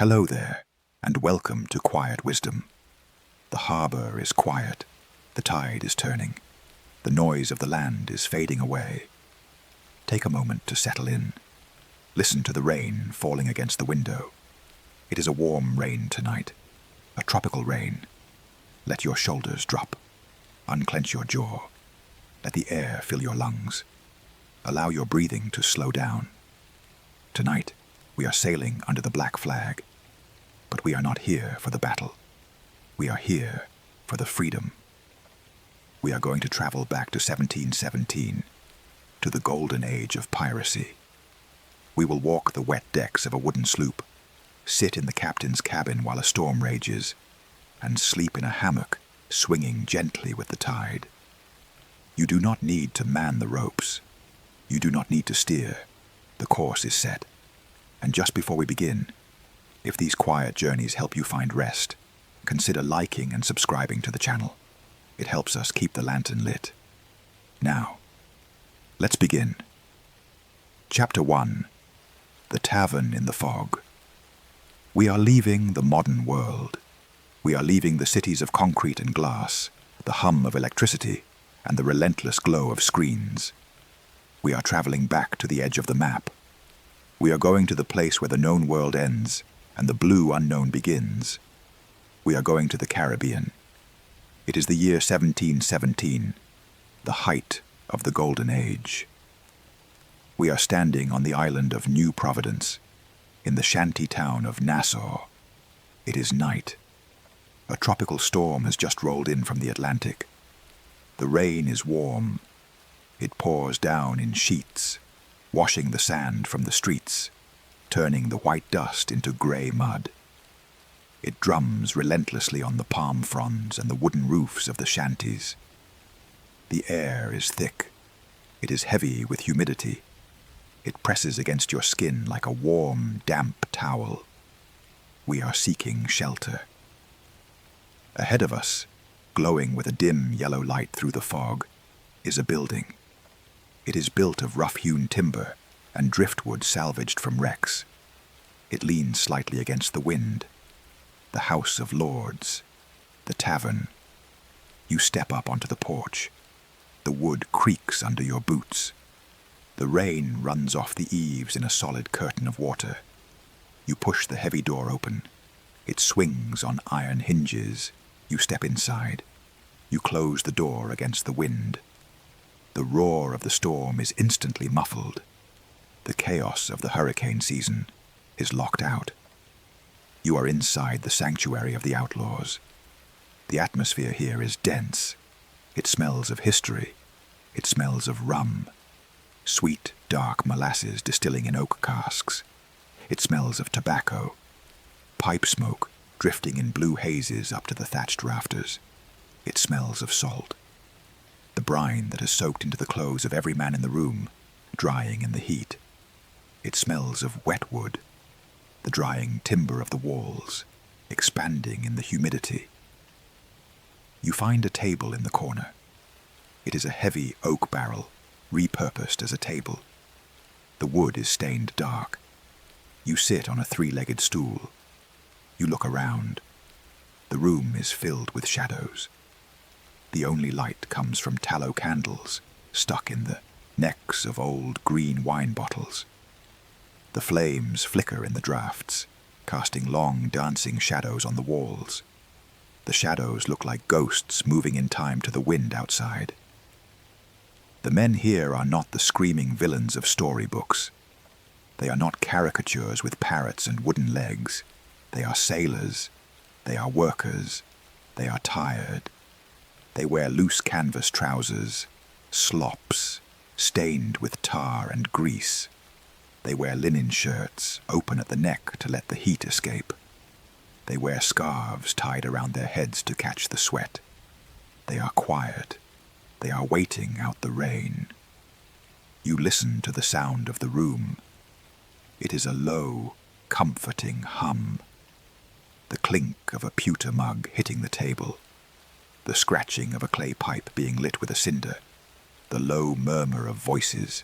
Hello there, and welcome to Quiet Wisdom. The harbor is quiet, the tide is turning, the noise of the land is fading away. Take a moment to settle in. Listen to the rain falling against the window. It is a warm rain tonight, a tropical rain. Let your shoulders drop. Unclench your jaw. Let the air fill your lungs. Allow your breathing to slow down. Tonight, we are sailing under the black flag. But we are not here for the battle. We are here for the freedom. We are going to travel back to 1717, to the Golden Age of Piracy. We will walk the wet decks of a wooden sloop, sit in the captain's cabin while a storm rages, and sleep in a hammock swinging gently with the tide. You do not need to man the ropes. You do not need to steer. The course is set. And just before we begin, if these quiet journeys help you find rest, consider liking and subscribing to the channel. It helps us keep the lantern lit. Now, let's begin. Chapter 1. The Tavern in the Fog. We are leaving the modern world. We are leaving the cities of concrete and glass, the hum of electricity, and the relentless glow of screens. We are traveling back to the edge of the map. We are going to the place where the known world ends and the blue unknown begins. We are going to the Caribbean. It is the year 1717, the height of the Golden Age. We are standing on the island of New Providence, in the shanty town of Nassau. It is night. A tropical storm has just rolled in from the Atlantic. The rain is warm. It pours down in sheets, washing the sand from the streets, turning the white dust into grey mud. It drums relentlessly on the palm fronds and the wooden roofs of the shanties. The air is thick. It is heavy with humidity. It presses against your skin like a warm, damp towel. We are seeking shelter. Ahead of us, glowing with a dim yellow light through the fog, is a building. It is built of rough-hewn timber and driftwood salvaged from wrecks. It leans slightly against the wind. The House of Lords, the tavern. You step up onto the porch. The wood creaks under your boots. The rain runs off the eaves in a solid curtain of water. You push the heavy door open. It swings on iron hinges. You step inside. You close the door against the wind. The roar of the storm is instantly muffled. The chaos of the hurricane season is locked out. You are inside the sanctuary of the outlaws. The atmosphere here is dense. It smells of history. It smells of rum. Sweet, dark molasses distilling in oak casks. It smells of tobacco. Pipe smoke drifting in blue hazes up to the thatched rafters. It smells of salt. The brine that has soaked into the clothes of every man in the room, drying in the heat. It smells of wet wood, the drying timber of the walls, expanding in the humidity. You find a table in the corner. It is a heavy oak barrel, repurposed as a table. The wood is stained dark. You sit on a three-legged stool. You look around. The room is filled with shadows. The only light comes from tallow candles stuck in the necks of old green wine bottles. The flames flicker in the drafts, casting long dancing shadows on the walls. The shadows look like ghosts moving in time to the wind outside. The men here are not the screaming villains of storybooks. They are not caricatures with parrots and wooden legs. They are sailors. They are workers. They are tired. They wear loose canvas trousers, slops, stained with tar and grease. They wear linen shirts, open at the neck to let the heat escape. They wear scarves tied around their heads to catch the sweat. They are quiet. They are waiting out the rain. You listen to the sound of the room. It is a low, comforting hum. The clink of a pewter mug hitting the table. The scratching of a clay pipe being lit with a cinder. The low murmur of voices.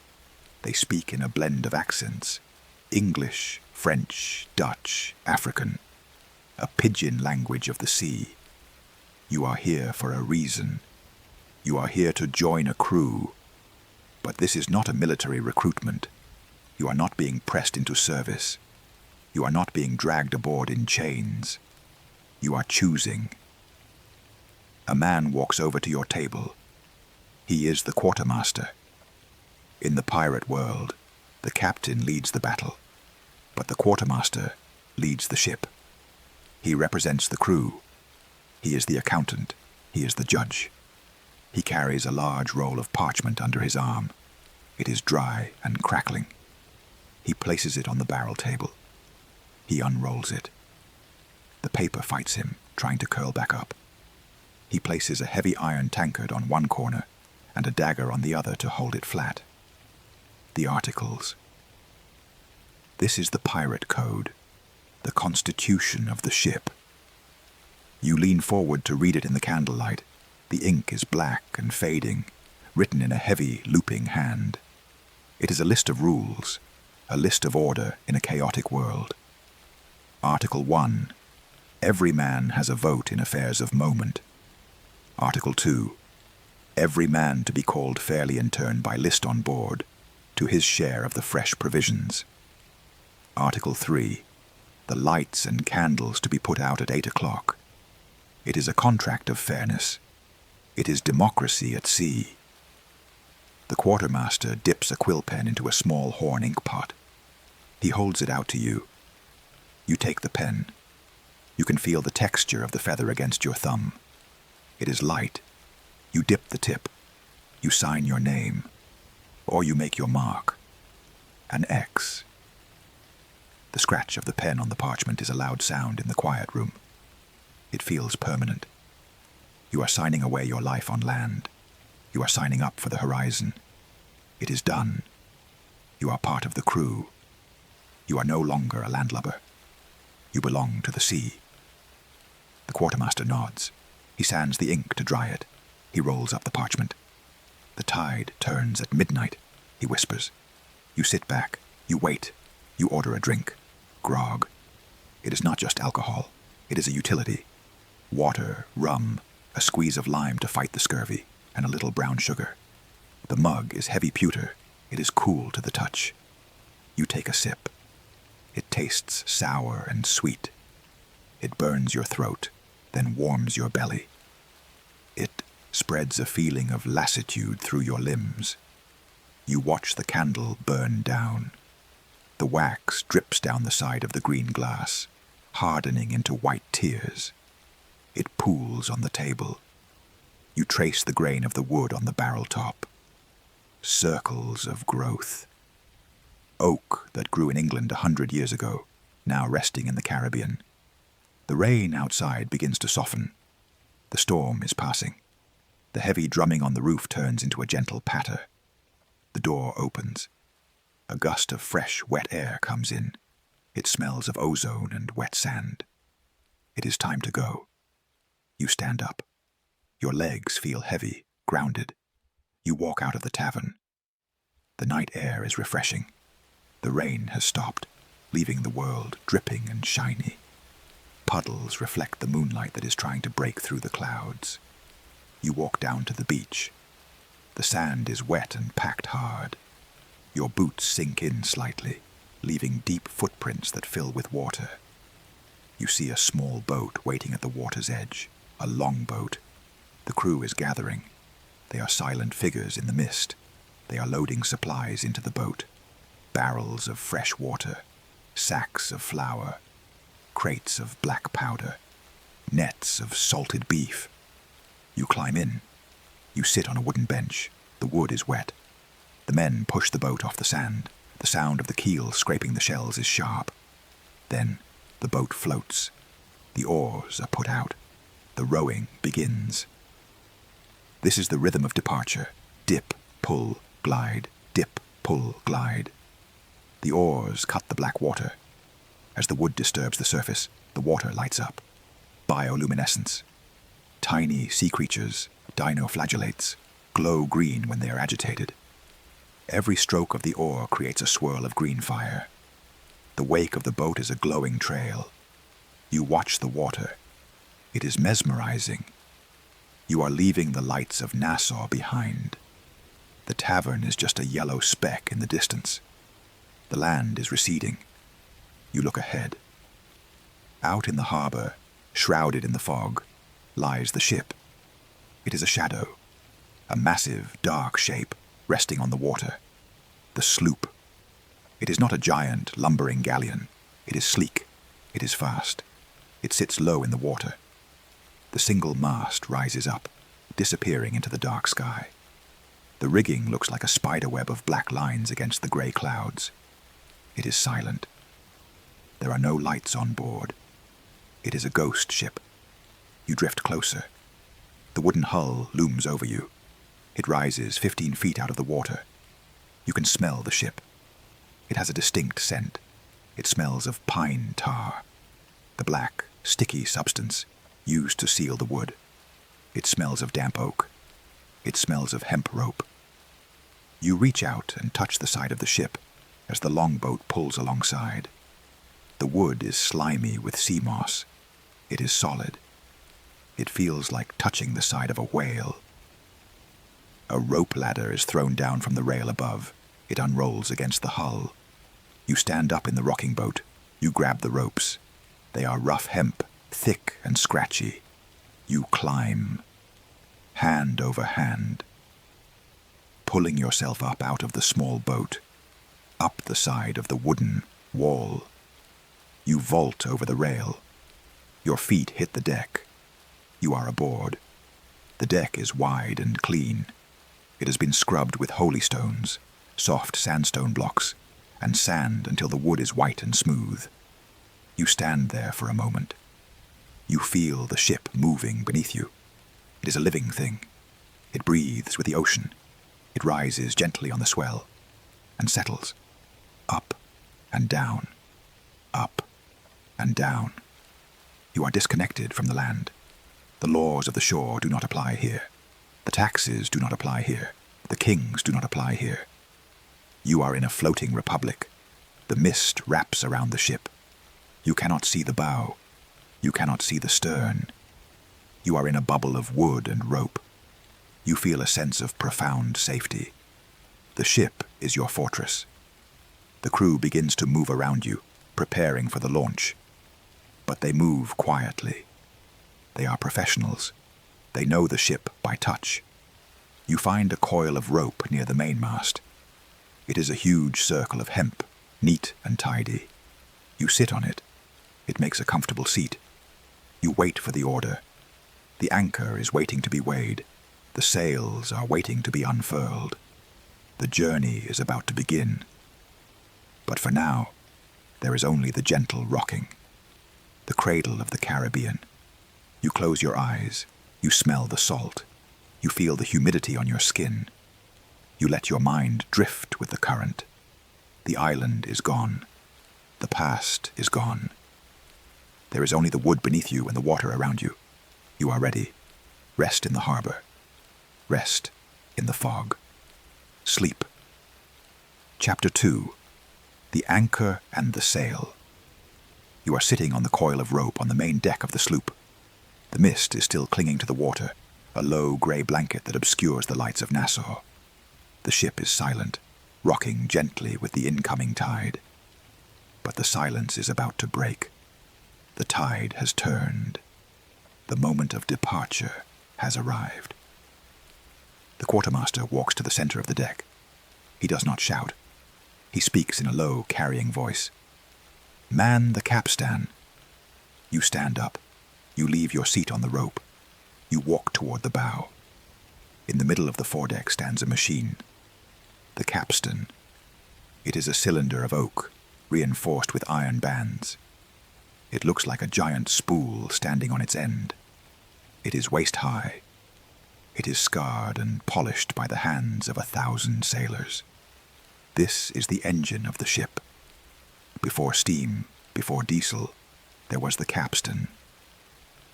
They speak in a blend of accents, English, French, Dutch, African, a pidgin language of the sea. You are here for a reason. You are here to join a crew. But this is not a military recruitment. You are not being pressed into service. You are not being dragged aboard in chains. You are choosing. A man walks over to your table. He is the quartermaster. In the pirate world, the captain leads the battle, but the quartermaster leads the ship. He represents the crew. He is the accountant. He is the judge. He carries a large roll of parchment under his arm. It is dry and crackling. He places it on the barrel table. He unrolls it. The paper fights him, trying to curl back up. He places a heavy iron tankard on one corner and a dagger on the other to hold it flat. The articles. This is the pirate code, the constitution of the ship. You lean forward to read it in the candlelight. The ink is black and fading, written in a heavy, looping hand. It is a list of rules, a list of order in a chaotic world. Article 1. Every man has a vote in affairs of moment. Article 2. Every man to be called fairly in turn by list on board, to his share of the fresh provisions. Article 3. The lights and candles to be put out at 8 o'clock. It is a contract of fairness. It is democracy at sea. The quartermaster dips a quill pen into a small horn ink pot. He holds it out to you. You take the pen. You can feel the texture of the feather against your thumb. It is light. You dip the tip. You sign your name. Or you make your mark. An X. The scratch of the pen on the parchment is a loud sound in the quiet room. It feels permanent. You are signing away your life on land. You are signing up for the horizon. It is done. You are part of the crew. You are no longer a landlubber. You belong to the sea. The quartermaster nods. He sands the ink to dry it. He rolls up the parchment. The tide turns at midnight, he whispers. You sit back. You wait. You order a drink. Grog. It is not just alcohol. It is a utility. Water, rum, a squeeze of lime to fight the scurvy, and a little brown sugar. The mug is heavy pewter. It is cool to the touch. You take a sip. It tastes sour and sweet. It burns your throat, then warms your belly. It spreads a feeling of lassitude through your limbs. You watch the candle burn down. The wax drips down the side of the green glass, hardening into white tears. It pools on the table. You trace the grain of the wood on the barrel top. Circles of growth. Oak that grew in England 100 years ago, now resting in the Caribbean. The rain outside begins to soften. The storm is passing. The heavy drumming on the roof turns into a gentle patter. The door opens. A gust of fresh, wet air comes in. It smells of ozone and wet sand. It is time to go. You stand up. Your legs feel heavy, grounded. You walk out of the tavern. The night air is refreshing. The rain has stopped, leaving the world dripping and shiny. Puddles reflect the moonlight that is trying to break through the clouds. You walk down to the beach. The sand is wet and packed hard. Your boots sink in slightly, leaving deep footprints that fill with water. You see a small boat waiting at the water's edge, a long boat. The crew is gathering. They are silent figures in the mist. They are loading supplies into the boat. Barrels of fresh water, sacks of flour, crates of black powder, nets of salted beef. You climb in. You sit on a wooden bench. The wood is wet. The men push the boat off the sand. The sound of the keel scraping the shells is sharp. Then the boat floats. The oars are put out. The rowing begins. This is the rhythm of departure. Dip, pull, glide, dip, pull, glide. The oars cut the black water. As the wood disturbs the surface, the water lights up. Bioluminescence. Tiny sea creatures, dinoflagellates, glow green when they are agitated. Every stroke of the oar creates a swirl of green fire. The wake of the boat is a glowing trail. You watch the water. It is mesmerizing. You are leaving the lights of Nassau behind. The tavern is just a yellow speck in the distance. The land is receding. You look ahead. Out in the harbor, shrouded in the fog, lies the ship. It is a shadow, a massive, dark shape resting on the water. The sloop. It is not a giant, lumbering galleon. It is sleek. It is fast. It sits low in the water. The single mast rises up, disappearing into the dark sky. The rigging looks like a spiderweb of black lines against the grey clouds. It is silent. There are no lights on board. It is a ghost ship. You drift closer. The wooden hull looms over you. It rises 15 feet out of the water. You can smell the ship. It has a distinct scent. It smells of pine tar, the black, sticky substance used to seal the wood. It smells of damp oak. It smells of hemp rope. You reach out and touch the side of the ship as the longboat pulls alongside. The wood is slimy with sea moss. It is solid. It feels like touching the side of a whale. A rope ladder is thrown down from the rail above. It unrolls against the hull. You stand up in the rocking boat. You grab the ropes. They are rough hemp, thick and scratchy. You climb, hand over hand, pulling yourself up out of the small boat, up the side of the wooden wall. You vault over the rail. Your feet hit the deck. You are aboard. The deck is wide and clean. It has been scrubbed with holy stones, soft sandstone blocks, and sand until the wood is white and smooth. You stand there for a moment. You feel the ship moving beneath you. It is a living thing. It breathes with the ocean. It rises gently on the swell and settles. Up and down, up and down. You are disconnected from the land. The laws of the shore do not apply here. The taxes do not apply here. The kings do not apply here. You are in a floating republic. The mist wraps around the ship. You cannot see the bow. You cannot see the stern. You are in a bubble of wood and rope. You feel a sense of profound safety. The ship is your fortress. The crew begins to move around you, preparing for the launch. But they move quietly. They are professionals. They know the ship by touch. You find a coil of rope near the mainmast. It is a huge circle of hemp, neat and tidy. You sit on it. It makes a comfortable seat. You wait for the order. The anchor is waiting to be weighed. The sails are waiting to be unfurled. The journey is about to begin. But for now, there is only the gentle rocking, the cradle of the Caribbean. You close your eyes. You smell the salt. You feel the humidity on your skin. You let your mind drift with the current. The island is gone. The past is gone. There is only the wood beneath you and the water around you. You are ready. Rest in the harbor. Rest in the fog. Sleep. Chapter 2. The Anchor and the Sail. You are sitting on the coil of rope on the main deck of the sloop. The mist is still clinging to the water, a low grey blanket that obscures the lights of Nassau. The ship is silent, rocking gently with the incoming tide. But the silence is about to break. The tide has turned. The moment of departure has arrived. The quartermaster walks to the center of the deck. He does not shout. He speaks in a low, carrying voice. "Man the capstan." You stand up. You leave your seat on the rope. You walk toward the bow. In the middle of the foredeck stands a machine. The capstan. It is a cylinder of oak, reinforced with iron bands. It looks like a giant spool standing on its end. It is waist-high. It is scarred and polished by the hands of 1,000 sailors. This is the engine of the ship. Before steam, before diesel, there was the capstan.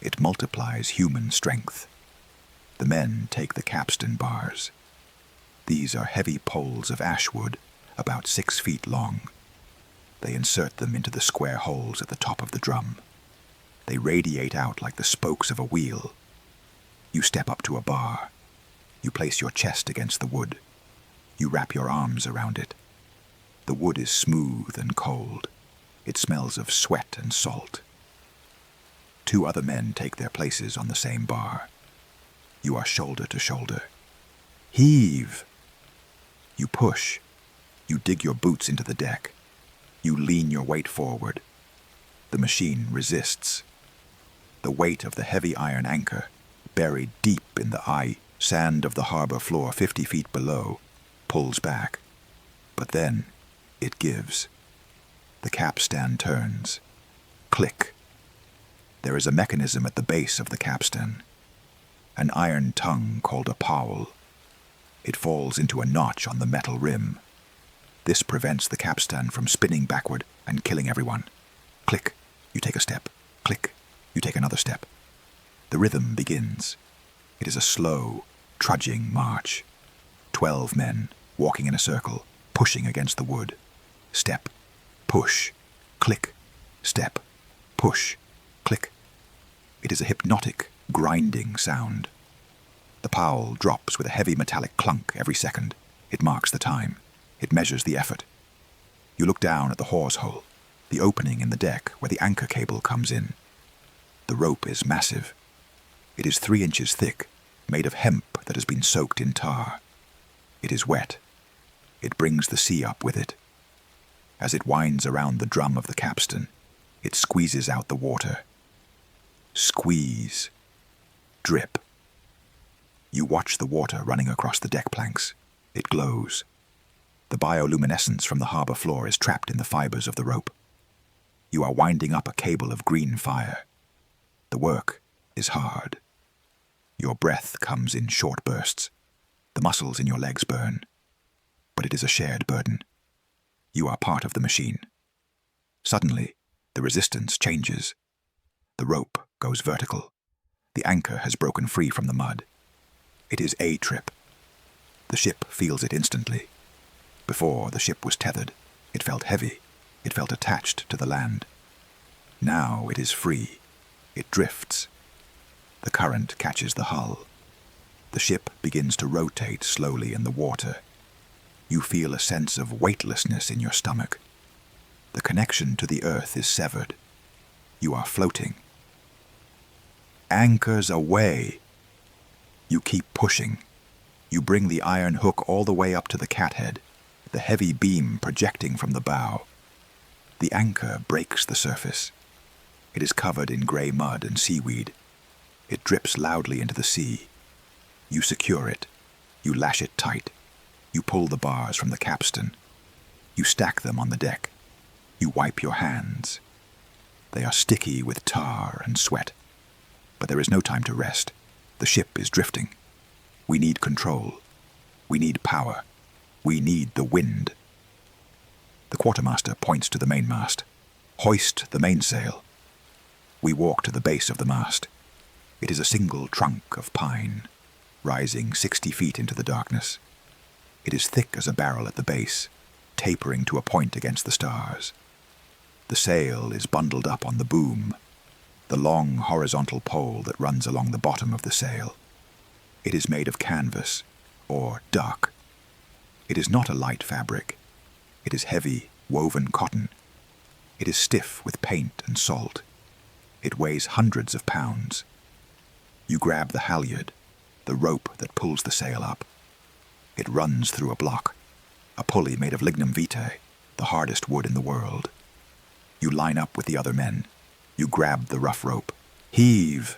It multiplies human strength. The men take the capstan bars. These are heavy poles of ash wood, about 6 feet long. They insert them into the square holes at the top of the drum. They radiate out like the spokes of a wheel. You step up to a bar. You place your chest against the wood. You wrap your arms around it. The wood is smooth and cold. It smells of sweat and salt. 2 other men take their places on the same bar. You are shoulder to shoulder. Heave! You push. You dig your boots into the deck. You lean your weight forward. The machine resists. The weight of the heavy iron anchor, buried deep in the sand of the harbor floor 50 feet below, pulls back. But then it gives. The capstan turns. Click. There is a mechanism at the base of the capstan. An iron tongue called a powel. It falls into a notch on the metal rim. This prevents the capstan from spinning backward and killing everyone. Click. You take a step. Click. You take another step. The rhythm begins. It is a slow, trudging march. 12 men, walking in a circle, pushing against the wood. Step. Push. Click. Step. Push. Click. It is a hypnotic, grinding sound. The powel drops with a heavy metallic clunk every second. It marks the time. It measures the effort. You look down at the hawse hole, the opening in the deck where the anchor cable comes in. The rope is massive. It is 3 inches thick, made of hemp that has been soaked in tar. It is wet. It brings the sea up with it. As it winds around the drum of the capstan, it squeezes out the water. Squeeze. Drip. You watch the water running across the deck planks. It glows. The bioluminescence from the harbor floor is trapped in the fibers of the rope. You are winding up a cable of green fire. The work is hard. Your breath comes in short bursts. The muscles in your legs burn. But it is a shared burden. You are part of the machine. Suddenly, the resistance changes. The rope goes vertical. The anchor has broken free from the mud. It is a trip. The ship feels it instantly. Before, the ship was tethered. It felt heavy. It felt attached to the land. Now it is free. It drifts. The current catches the hull. The ship begins to rotate slowly in the water. You feel a sense of weightlessness in your stomach. The connection to the earth is severed. You are floating. Anchors away. You keep pushing. You bring the iron hook all the way up to the cathead, the heavy beam projecting from the bow. The anchor breaks the surface. It is covered in gray mud and seaweed. It drips loudly into the sea. You secure it. You lash it tight. You pull the bars from the capstan. You stack them on the deck. You wipe your hands. They are sticky with tar and sweat. But there is no time to rest. The ship is drifting. We need control. We need power. We need the wind. The quartermaster points to the mainmast. Hoist the mainsail. We walk to the base of the mast. It is a single trunk of pine, rising 60 feet into the darkness. It is thick as a barrel at the base, tapering to a point against the stars. The sail is bundled up on the boom, the long horizontal pole that runs along the bottom of the sail. It is made of canvas, or duck. It is not a light fabric. It is heavy, woven cotton. It is stiff with paint and salt. It weighs hundreds of pounds. You grab the halyard, the rope that pulls the sail up. It runs through a block, a pulley made of lignum vitae, the hardest wood in the world. You line up with the other men. You grab the rough rope. Heave!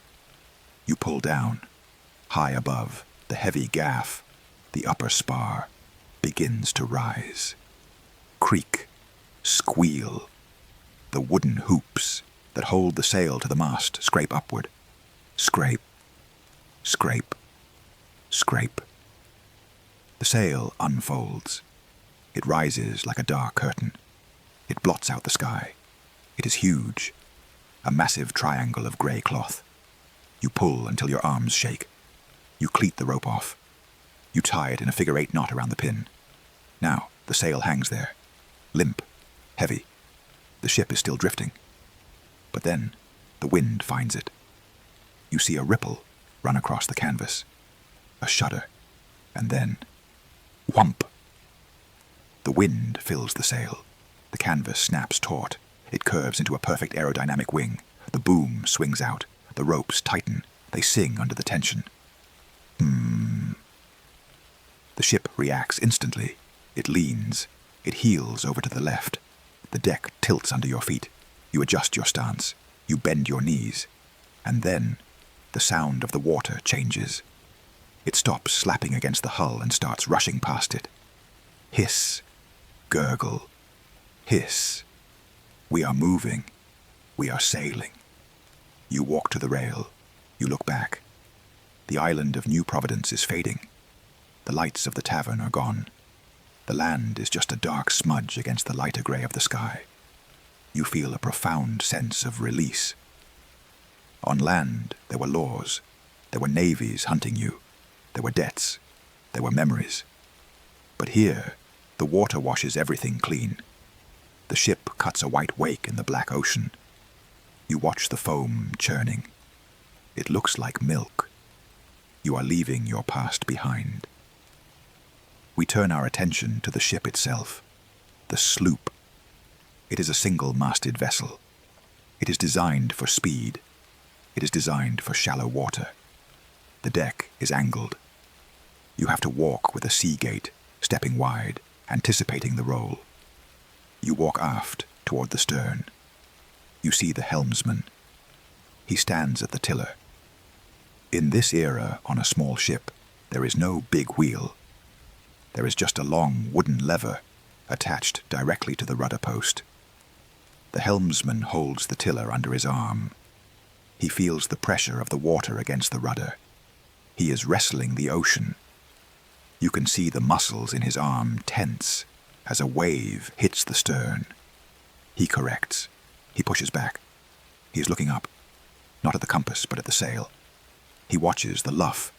You pull down. High above, the heavy gaff, the upper spar, begins to rise. Creak, squeal. The wooden hoops that hold the sail to the mast scrape upward. Scrape, scrape, scrape. The sail unfolds. It rises like a dark curtain. It blots out the sky. It is huge, a massive triangle of grey cloth. You pull until your arms shake. You cleat the rope off. You tie it in a figure-8 knot around the pin. Now the sail hangs there, limp, heavy. The ship is still drifting. But then, the wind finds it. You see a ripple run across the canvas, a shudder, and then, whump! The wind fills the sail. The canvas snaps taut. It curves into a perfect aerodynamic wing. The boom swings out. The ropes tighten. They sing under the tension. The ship reacts instantly. It leans. It heels over to the left. The deck tilts under your feet. You adjust your stance. You bend your knees. And then, the sound of the water changes. It stops slapping against the hull and starts rushing past it. Hiss. Gurgle. Hiss. We are moving. We are sailing. You walk to the rail. You look back. The island of New Providence is fading. The lights of the tavern are gone. The land is just a dark smudge against the lighter grey of the sky. You feel a profound sense of release. On land, there were laws. There were navies hunting you. There were debts. There were memories. But here, the water washes everything clean. The ship cuts a white wake in the black ocean. You watch the foam churning. It looks like milk. You are leaving your past behind. We turn our attention to the ship itself, the sloop. It is a single-masted vessel. It is designed for speed. It is designed for shallow water. The deck is angled. You have to walk with a sea gait, stepping wide, anticipating the roll. You walk aft toward the stern. You see the helmsman. He stands at the tiller. In this era on a small ship, there is no big wheel. There is just a long wooden lever attached directly to the rudder post. The helmsman holds the tiller under his arm. He feels the pressure of the water against the rudder. He is wrestling the ocean. You can see the muscles in his arm tense as a wave hits the stern. He corrects. He pushes back. He is looking up, not at the compass, but at the sail. He watches the luff,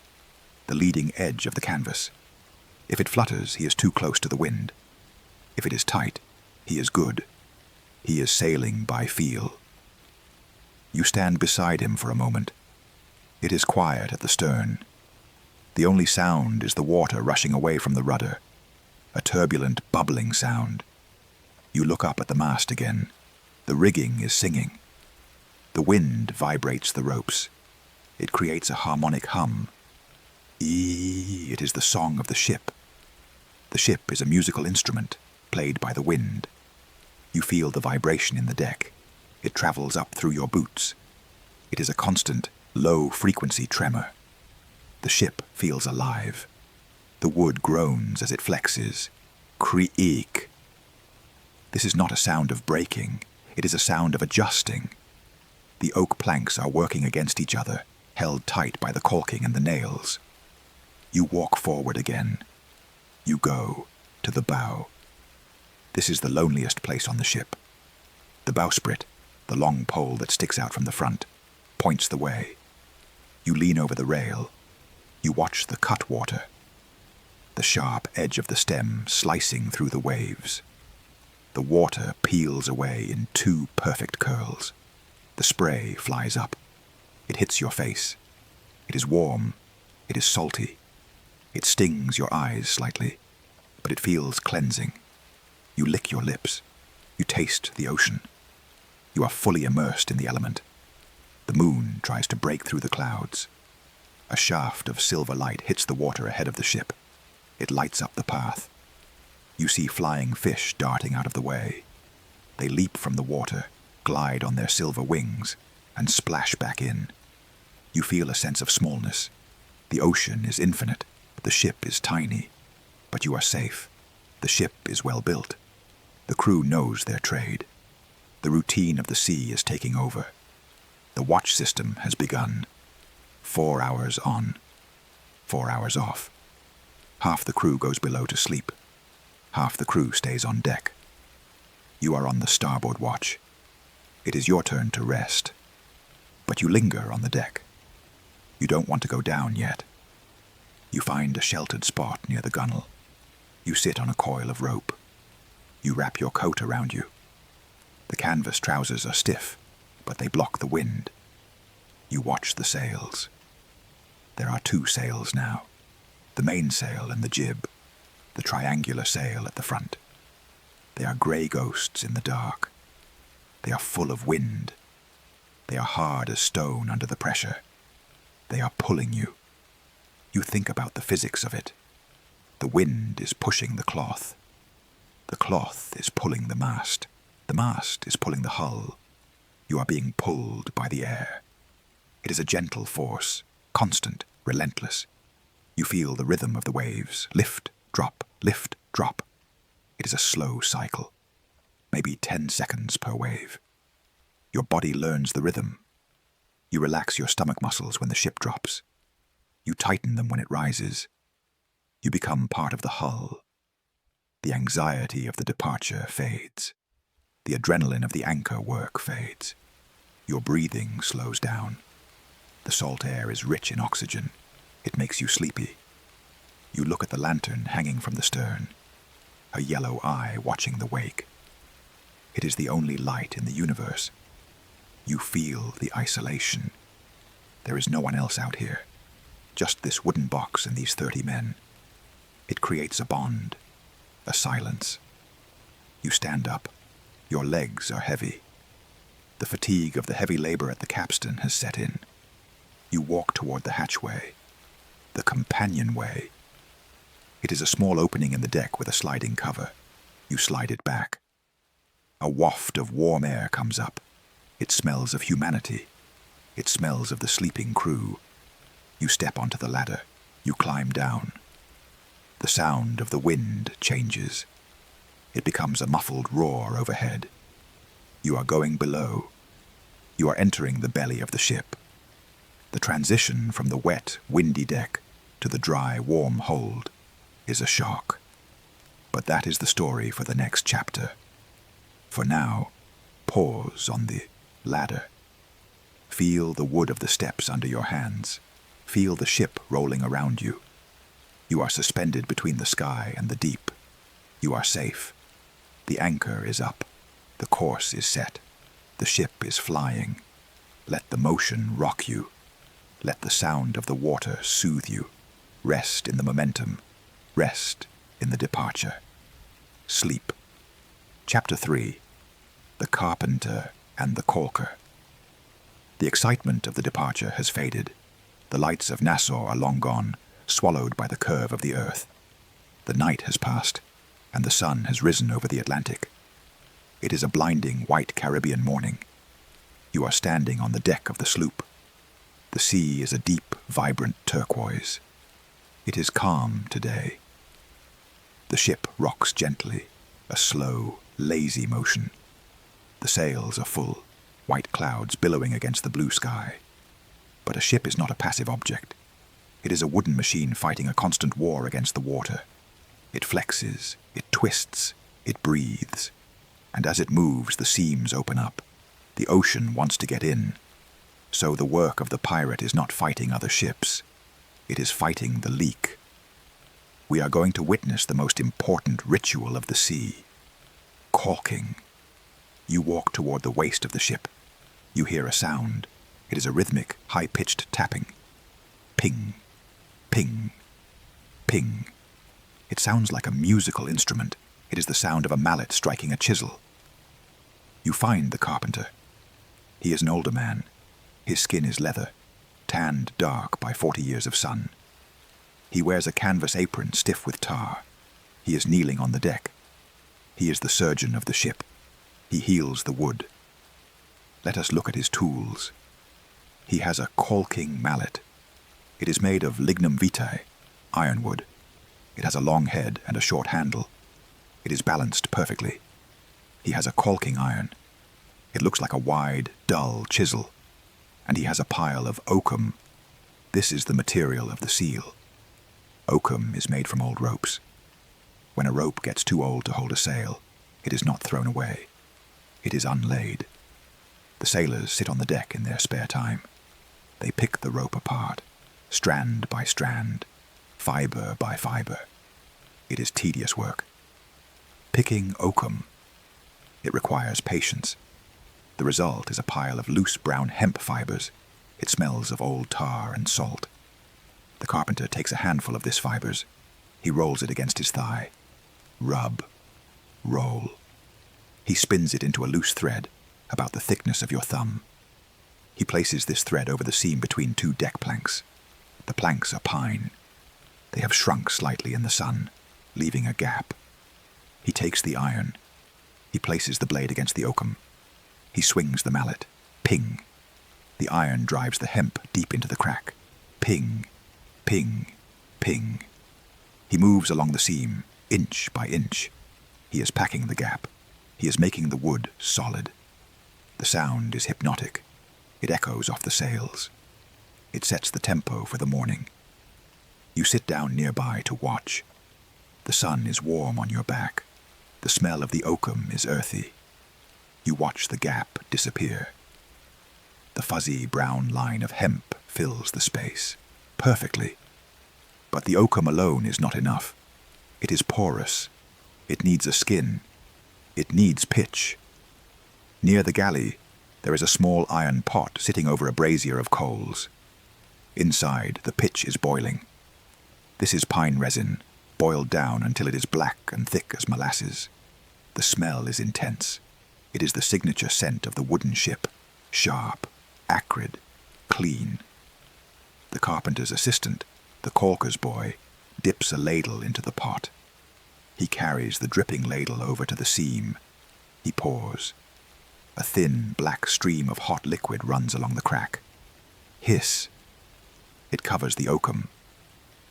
the leading edge of the canvas. If it flutters, he is too close to the wind. If it is tight, he is good. He is sailing by feel. You stand beside him for a moment. It is quiet at the stern. The only sound is the water rushing away from the rudder, a turbulent, bubbling sound. You look up at the mast again. The rigging is singing. The wind vibrates the ropes. It creates a harmonic hum. It is the song of the ship. The ship is a musical instrument, played by the wind. You feel the vibration in the deck. It travels up through your boots. It is a constant, low-frequency tremor. The ship feels alive. The wood groans as it flexes. Creak. This is not a sound of breaking. It is a sound of adjusting. The oak planks are working against each other, held tight by the caulking and the nails. You walk forward again. You go to the bow. This is the loneliest place on the ship. The bowsprit, the long pole that sticks out from the front, points the way. You lean over the rail. You watch the cutwater, the sharp edge of the stem slicing through the waves. The water peels away in two perfect curls. The spray flies up. It hits your face. It is warm. It is salty. It stings your eyes slightly, but it feels cleansing. You lick your lips. You taste the ocean. You are fully immersed in the element. The moon tries to break through the clouds. A shaft of silver light hits the water ahead of the ship. It lights up the path. You see flying fish darting out of the way. They leap from the water, glide on their silver wings, and splash back in. You feel a sense of smallness. The ocean is infinite. The ship is tiny. But you are safe. The ship is well built. The crew knows their trade. The routine of the sea is taking over. The watch system has begun. 4 hours on, 4 hours off. Half the crew goes below to sleep. Half the crew stays on deck. You are on the starboard watch. It is your turn to rest. But you linger on the deck. You don't want to go down yet. You find a sheltered spot near the gunwale. You sit on a coil of rope. You wrap your coat around you. The canvas trousers are stiff, but they block the wind. You watch the sails. There are 2 sails now, the mainsail and the jib, the triangular sail at the front. They are grey ghosts in the dark. They are full of wind. They are hard as stone under the pressure. They are pulling you. You think about the physics of it. The wind is pushing the cloth. The cloth is pulling the mast. The mast is pulling the hull. You are being pulled by the air. It is a gentle force, constant, relentless. You feel the rhythm of the waves, lift, drop, lift, drop. It is a slow cycle, maybe 10 seconds per wave. Your body learns the rhythm. You relax your stomach muscles when the ship drops. You tighten them when it rises. You become part of the hull. The anxiety of the departure fades. The adrenaline of the anchor work fades. Your breathing slows down. The salt air is rich in oxygen. It makes you sleepy. You look at the lantern hanging from the stern, a yellow eye watching the wake. It is the only light in the universe. You feel the isolation. There is no one else out here, just this wooden box and these 30 men. It creates a bond, a silence. You stand up. Your legs are heavy. The fatigue of the heavy labor at the capstan has set in. You walk toward the hatchway, the companionway. It is a small opening in the deck with a sliding cover. You slide it back. A waft of warm air comes up. It smells of humanity. It smells of the sleeping crew. You step onto the ladder. You climb down. The sound of the wind changes. It becomes a muffled roar overhead. You are going below. You are entering the belly of the ship. The transition from the wet, windy deck to the dry, warm hold is a shock. But that is the story for the next chapter. For now, pause on the ladder. Feel the wood of the steps under your hands. Feel the ship rolling around you. You are suspended between the sky and the deep. You are safe. The anchor is up. The course is set. The ship is flying. Let the motion rock you. Let the sound of the water soothe you. Rest in the momentum. Rest in the departure. Sleep. Chapter 3. The Carpenter and the Caulker. The excitement of the departure has faded. The lights of Nassau are long gone, swallowed by the curve of the earth. The night has passed, and the sun has risen over the Atlantic. It is a blinding white Caribbean morning. You are standing on the deck of the sloop. The sea is a deep, vibrant turquoise. It is calm today. The ship rocks gently, a slow, lazy motion. The sails are full, white clouds billowing against the blue sky. But a ship is not a passive object. It is a wooden machine fighting a constant war against the water. It flexes, it twists, it breathes. And as it moves, the seams open up. The ocean wants to get in. So the work of the pirate is not fighting other ships. It is fighting the leak. We are going to witness the most important ritual of the sea. Caulking. You walk toward the waist of the ship. You hear a sound. It is a rhythmic, high-pitched tapping. Ping, ping, ping. It sounds like a musical instrument. It is the sound of a mallet striking a chisel. You find the carpenter. He is an older man. His skin is leather, tanned dark by 40 years of sun. He wears a canvas apron stiff with tar. He is kneeling on the deck. He is the surgeon of the ship. He heals the wood. Let us look at his tools. He has a caulking mallet. It is made of lignum vitae, ironwood. It has a long head and a short handle. It is balanced perfectly. He has a caulking iron. It looks like a wide, dull chisel. And he has a pile of oakum. This is the material of the seal. Oakum is made from old ropes. When a rope gets too old to hold a sail, it is not thrown away. It is unlaid. The sailors sit on the deck in their spare time. They pick the rope apart, strand by strand, fiber by fiber. It is tedious work. Picking oakum. It requires patience. The result is a pile of loose brown hemp fibers. It smells of old tar and salt. The carpenter takes a handful of this fibers. He rolls it against his thigh. Rub. Roll. He spins it into a loose thread, about the thickness of your thumb. He places this thread over the seam between two deck planks. The planks are pine. They have shrunk slightly in the sun, leaving a gap. He takes the iron. He places the blade against the oakum. He swings the mallet. Ping. The iron drives the hemp deep into the crack. Ping. Ping. Ping. He moves along the seam, inch by inch. He is packing the gap. He is making the wood solid. The sound is hypnotic. It echoes off the sails. It sets the tempo for the morning. You sit down nearby to watch. The sun is warm on your back. The smell of the oakum is earthy. You watch the gap disappear. The fuzzy brown line of hemp fills the space, perfectly. But the oakum alone is not enough. It is porous. It needs a skin. It needs pitch. Near the galley, there is a small iron pot sitting over a brazier of coals. Inside, the pitch is boiling. This is pine resin, boiled down until it is black and thick as molasses. The smell is intense. It is the signature scent of the wooden ship, sharp, acrid, clean. The carpenter's assistant, the caulker's boy, dips a ladle into the pot. He carries the dripping ladle over to the seam. He pours. A thin, black stream of hot liquid runs along the crack. Hiss. It covers the oakum.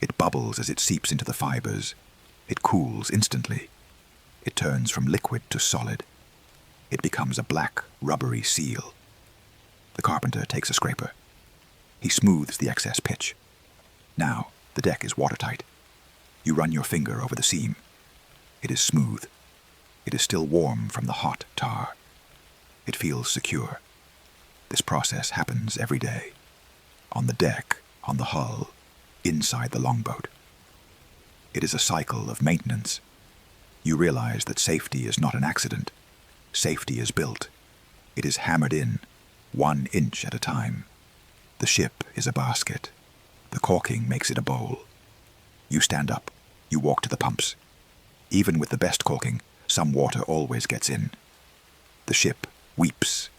It bubbles as it seeps into the fibers. It cools instantly. It turns from liquid to solid. It becomes a black, rubbery seal. The carpenter takes a scraper. He smooths the excess pitch. Now, the deck is watertight. You run your finger over the seam. It is smooth. It is still warm from the hot tar. It feels secure. This process happens every day. On the deck, on the hull, inside the longboat. It is a cycle of maintenance. You realize that safety is not an accident. Safety is built. It is hammered in, 1 inch at a time. The ship is a basket. The caulking makes it a bowl. You stand up. You walk to the pumps. Even with the best caulking, some water always gets in. The ship weeps.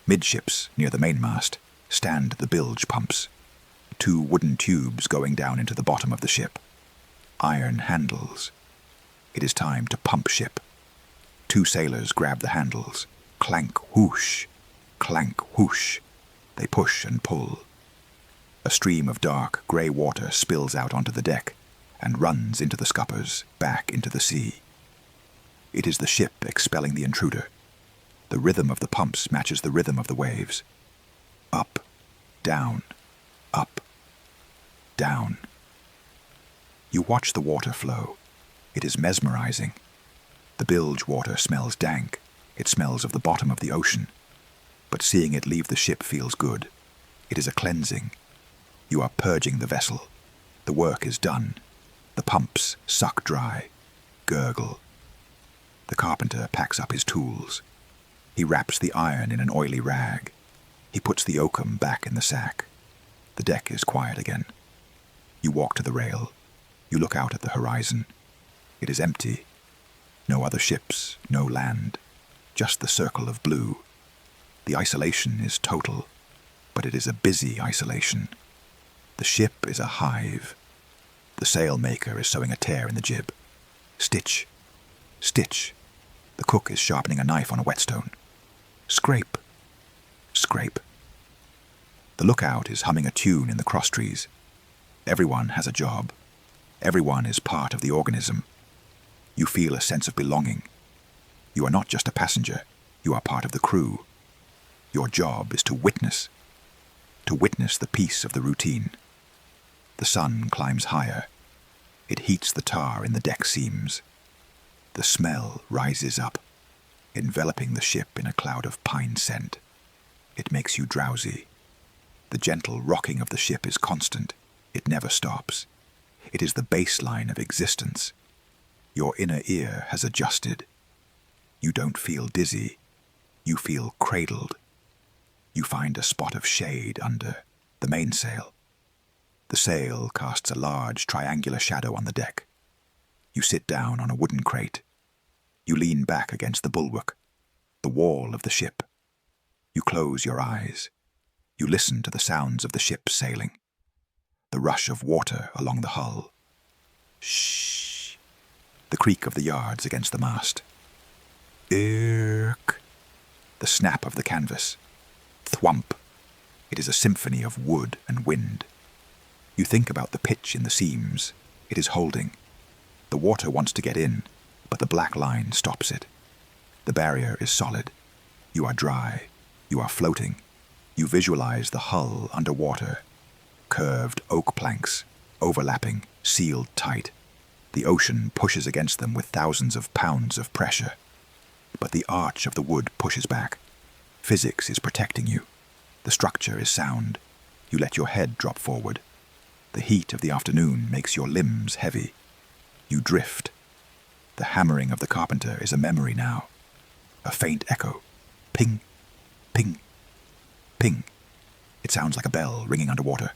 Midships, near the mainmast, stand the bilge pumps. 2 wooden tubes going down into the bottom of the ship. Iron handles. It is time to pump ship. 2 sailors grab the handles. Clank whoosh. Clank whoosh. They push and pull. A stream of dark, grey water spills out onto the deck and runs into the scuppers, back into the sea. It is the ship expelling the intruder. The rhythm of the pumps matches the rhythm of the waves. Up, down, up, down. You watch the water flow. It is mesmerizing. The bilge water smells dank. It smells of the bottom of the ocean. But seeing it leave the ship feels good. It is a cleansing. You are purging the vessel. The work is done. The pumps suck dry, gurgle. The carpenter packs up his tools. He wraps the iron in an oily rag. He puts the oakum back in the sack. The deck is quiet again. You walk to the rail. You look out at the horizon. It is empty. No other ships, no land. Just the circle of blue. The isolation is total, but it is a busy isolation. The ship is a hive. The sailmaker is sewing a tear in the jib. Stitch. Stitch. The cook is sharpening a knife on a whetstone. Scrape. Scrape. The lookout is humming a tune in the crosstrees. Everyone has a job. Everyone is part of the organism. You feel a sense of belonging. You are not just a passenger. You are part of the crew. Your job is to witness the peace of the routine. The sun climbs higher. It heats the tar in the deck seams. The smell rises up, enveloping the ship in a cloud of pine scent. It makes you drowsy. The gentle rocking of the ship is constant. It never stops. It is the baseline of existence. Your inner ear has adjusted. You don't feel dizzy. You feel cradled. You find a spot of shade under the mainsail. The sail casts a large triangular shadow on the deck. You sit down on a wooden crate. You lean back against the bulwark, the wall of the ship. You close your eyes. You listen to the sounds of the ship sailing, the rush of water along the hull. Shh. The creak of the yards against the mast. Irk. The snap of the canvas. Thwump. It is a symphony of wood and wind. You think about the pitch in the seams. It is holding. The water wants to get in, but the black line stops it. The barrier is solid. You are dry. You are floating. You visualize the hull underwater. Curved oak planks, overlapping, sealed tight. The ocean pushes against them with thousands of pounds of pressure. But the arch of the wood pushes back. Physics is protecting you. The structure is sound. You let your head drop forward. The heat of the afternoon makes your limbs heavy. You drift. The hammering of the carpenter is a memory now. A faint echo. Ping, ping, ping. It sounds like a bell ringing underwater.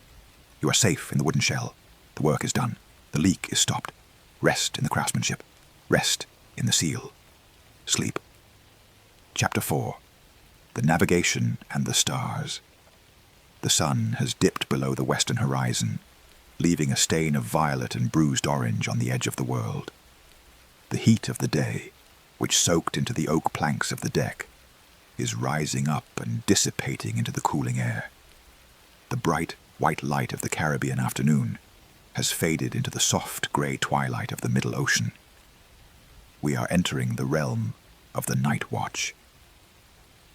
You are safe in the wooden shell. The work is done. The leak is stopped. Rest in the craftsmanship. Rest in the seal. Sleep. Chapter 4. The Navigation and the Stars. The sun has dipped below the western horizon, leaving a stain of violet and bruised orange on the edge of the world. The heat of the day, which soaked into the oak planks of the deck, is rising up and dissipating into the cooling air. The bright white light of the Caribbean afternoon has faded into the soft grey twilight of the middle ocean. We are entering the realm of the night watch.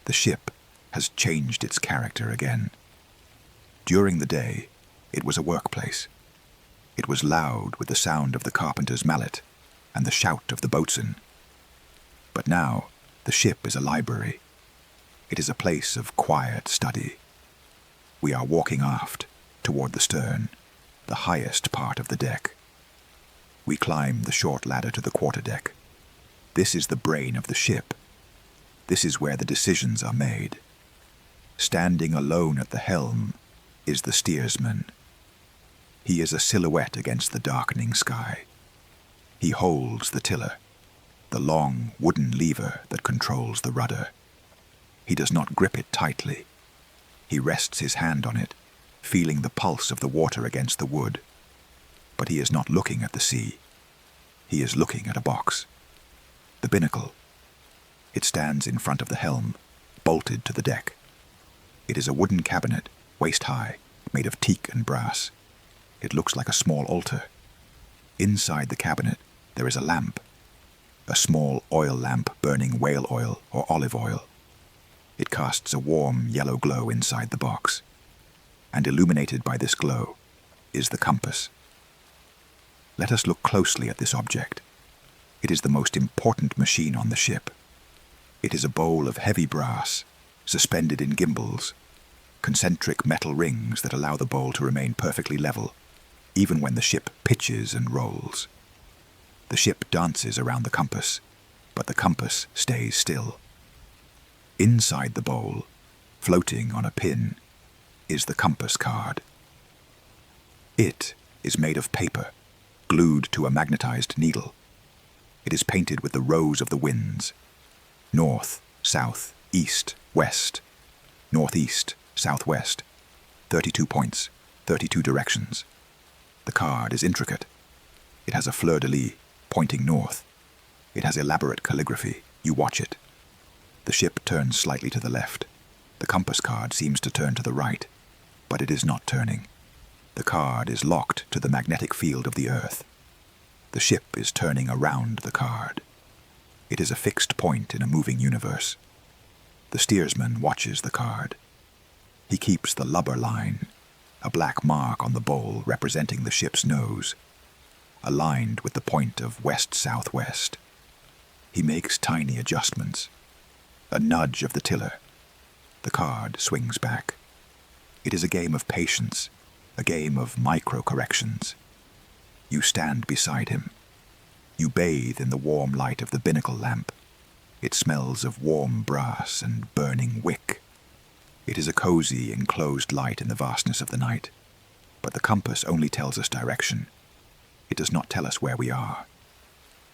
The ship has changed its character again. During the day, it was a workplace. It was loud with the sound of the carpenter's mallet and the shout of the boatswain. But now, the ship is a library. It is a place of quiet study. We are walking aft, toward the stern, the highest part of the deck. We climb the short ladder to the quarterdeck. This is the brain of the ship. This is where the decisions are made. Standing alone at the helm is the steersman. He is a silhouette against the darkening sky. He holds the tiller, the long wooden lever that controls the rudder. He does not grip it tightly. He rests his hand on it, feeling the pulse of the water against the wood. But he is not looking at the sea. He is looking at a box. The binnacle. It stands in front of the helm, bolted to the deck. It is a wooden cabinet, waist-high, made of teak and brass. It looks like a small altar. Inside the cabinet, there is a lamp, a small oil lamp burning whale oil or olive oil. It casts a warm yellow glow inside the box, and illuminated by this glow is the compass. Let us look closely at this object. It is the most important machine on the ship. It is a bowl of heavy brass, suspended in gimbals, concentric metal rings that allow the bowl to remain perfectly level, even when the ship pitches and rolls. The ship dances around the compass, but the compass stays still. Inside the bowl, floating on a pin, is the compass card. It is made of paper, glued to a magnetized needle. It is painted with the rose of the winds: north, south, east, west, northeast, southwest, 32 points, 32 directions. The card is intricate. It has a fleur-de-lis pointing north. It has elaborate calligraphy. You watch it. The ship turns slightly to the left. The compass card seems to turn to the right, but it is not turning. The card is locked to the magnetic field of the Earth. The ship is turning around the card. It is a fixed point in a moving universe. The steersman watches the card. He keeps the lubber line, a black mark on the bowl representing the ship's nose, aligned with the point of west-southwest. He makes tiny adjustments. A nudge of the tiller. The card swings back. It is a game of patience, a game of micro-corrections. You stand beside him. You bathe in the warm light of the binnacle lamp. It smells of warm brass and burning wick. It is a cozy, enclosed light in the vastness of the night. But the compass only tells us direction. It does not tell us where we are.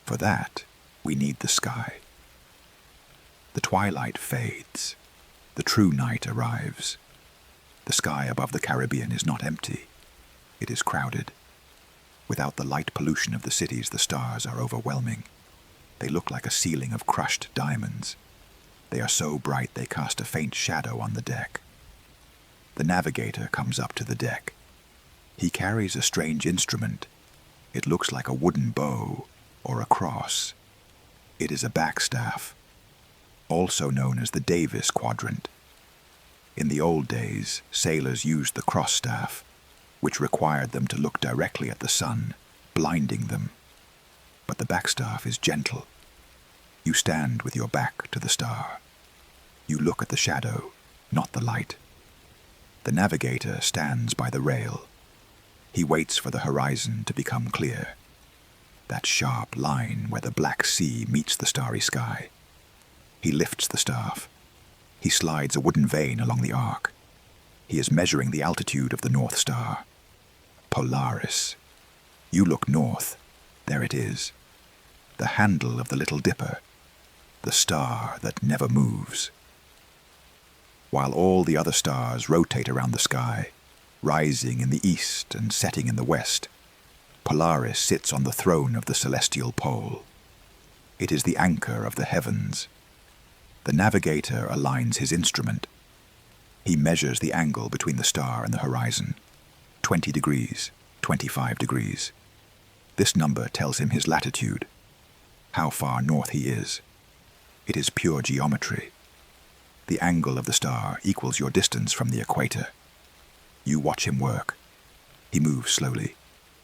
For that, we need the sky. The twilight fades. The true night arrives. The sky above the Caribbean is not empty. It is crowded. Without the light pollution of the cities, the stars are overwhelming. They look like a ceiling of crushed diamonds. They are so bright they cast a faint shadow on the deck. The navigator comes up to the deck. He carries a strange instrument. It looks like a wooden bow or a cross. It is a backstaff, also known as the Davis quadrant. In the old days, sailors used the cross staff, which required them to look directly at the sun, blinding them. But the backstaff is gentle. You stand with your back to the star. You look at the shadow, not the light. The navigator stands by the rail. He waits for the horizon to become clear. That sharp line where the black sea meets the starry sky. He lifts the staff. He slides a wooden vane along the arc. He is measuring the altitude of the North Star. Polaris. You look north. There it is. The handle of the Little Dipper. The star that never moves. While all the other stars rotate around the sky, rising in the east and setting in the west, Polaris sits on the throne of the celestial pole. It is the anchor of the heavens. The navigator aligns his instrument. He measures the angle between the star and the horizon. 20 degrees, 25 degrees. This number tells him his latitude, how far north he is. It is pure geometry. The angle of the star equals your distance from the equator. You watch him work. He moves slowly.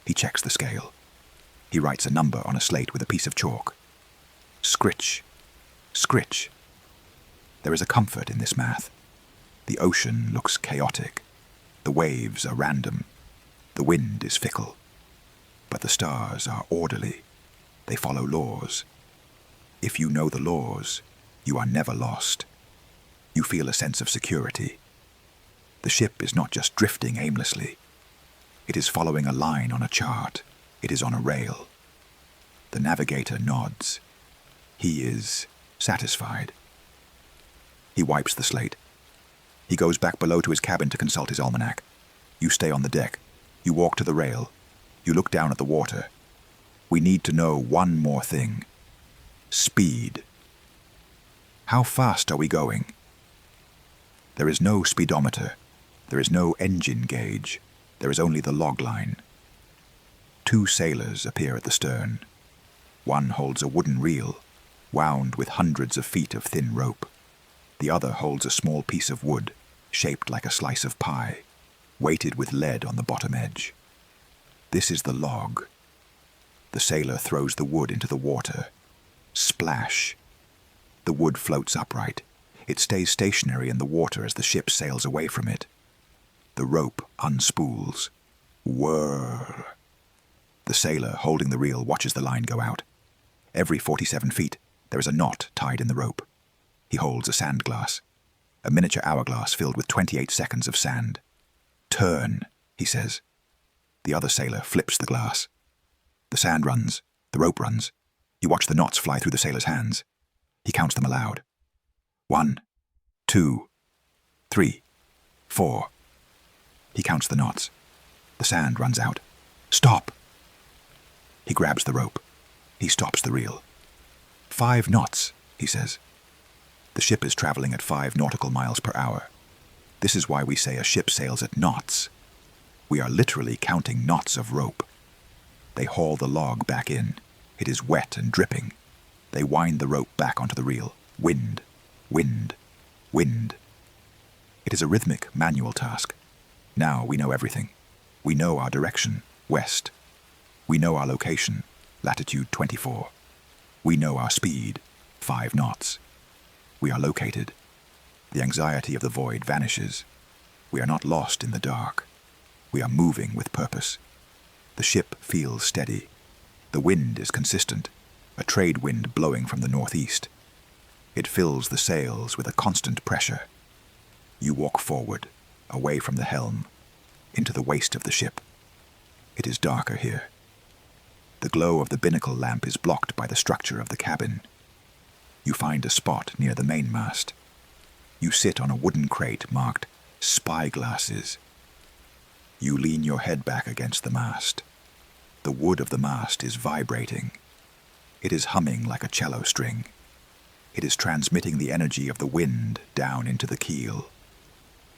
He checks the scale. He writes a number on a slate with a piece of chalk. Scritch. Scritch. There is a comfort in this math. The ocean looks chaotic. The waves are random. The wind is fickle. But the stars are orderly. They follow laws. If you know the laws, you are never lost. You feel a sense of security. The ship is not just drifting aimlessly. It is following a line on a chart. It is on a rail. The navigator nods. He is satisfied. He wipes the slate. He goes back below to his cabin to consult his almanac. You stay on the deck. You walk to the rail. You look down at the water. We need to know one more thing. Speed. How fast are we going? There is no speedometer. There is no engine gauge. There is only the log line. 2 sailors appear at the stern. One holds a wooden reel, wound with hundreds of feet of thin rope. The other holds a small piece of wood, shaped like a slice of pie, weighted with lead on the bottom edge. This is the log. The sailor throws the wood into the water. Splash. The wood floats upright. It stays stationary in the water as the ship sails away from it. The rope unspools. Whirr. The sailor, holding the reel, watches the line go out. Every 47 feet, there is a knot tied in the rope. He holds a sand glass, a miniature hourglass filled with 28 seconds of sand. Turn, he says. The other sailor flips the glass. The sand runs, the rope runs. You watch the knots fly through the sailor's hands. He counts them aloud. 1, 2, 3, 4. He counts the knots. The sand runs out. Stop! He grabs the rope. He stops the reel. 5 knots, he says. The ship is traveling at 5 nautical miles per hour. This is why we say a ship sails at knots. We are literally counting knots of rope. They haul the log back in. It is wet and dripping. They wind the rope back onto the reel. Wind, wind, wind. It is a rhythmic, manual task. Now we know everything. We know our direction, west. We know our location, latitude 24. We know our speed, 5 knots. We are located. The anxiety of the void vanishes. We are not lost in the dark. We are moving with purpose. The ship feels steady. The wind is consistent, a trade wind blowing from the northeast. It fills the sails with a constant pressure. You walk forward, away from the helm, into the waist of the ship. It is darker here. The glow of the binnacle lamp is blocked by the structure of the cabin. You find a spot near the mainmast. You sit on a wooden crate marked spyglasses. You lean your head back against the mast. The wood of the mast is vibrating. It is humming like a cello string. It is transmitting the energy of the wind down into the keel.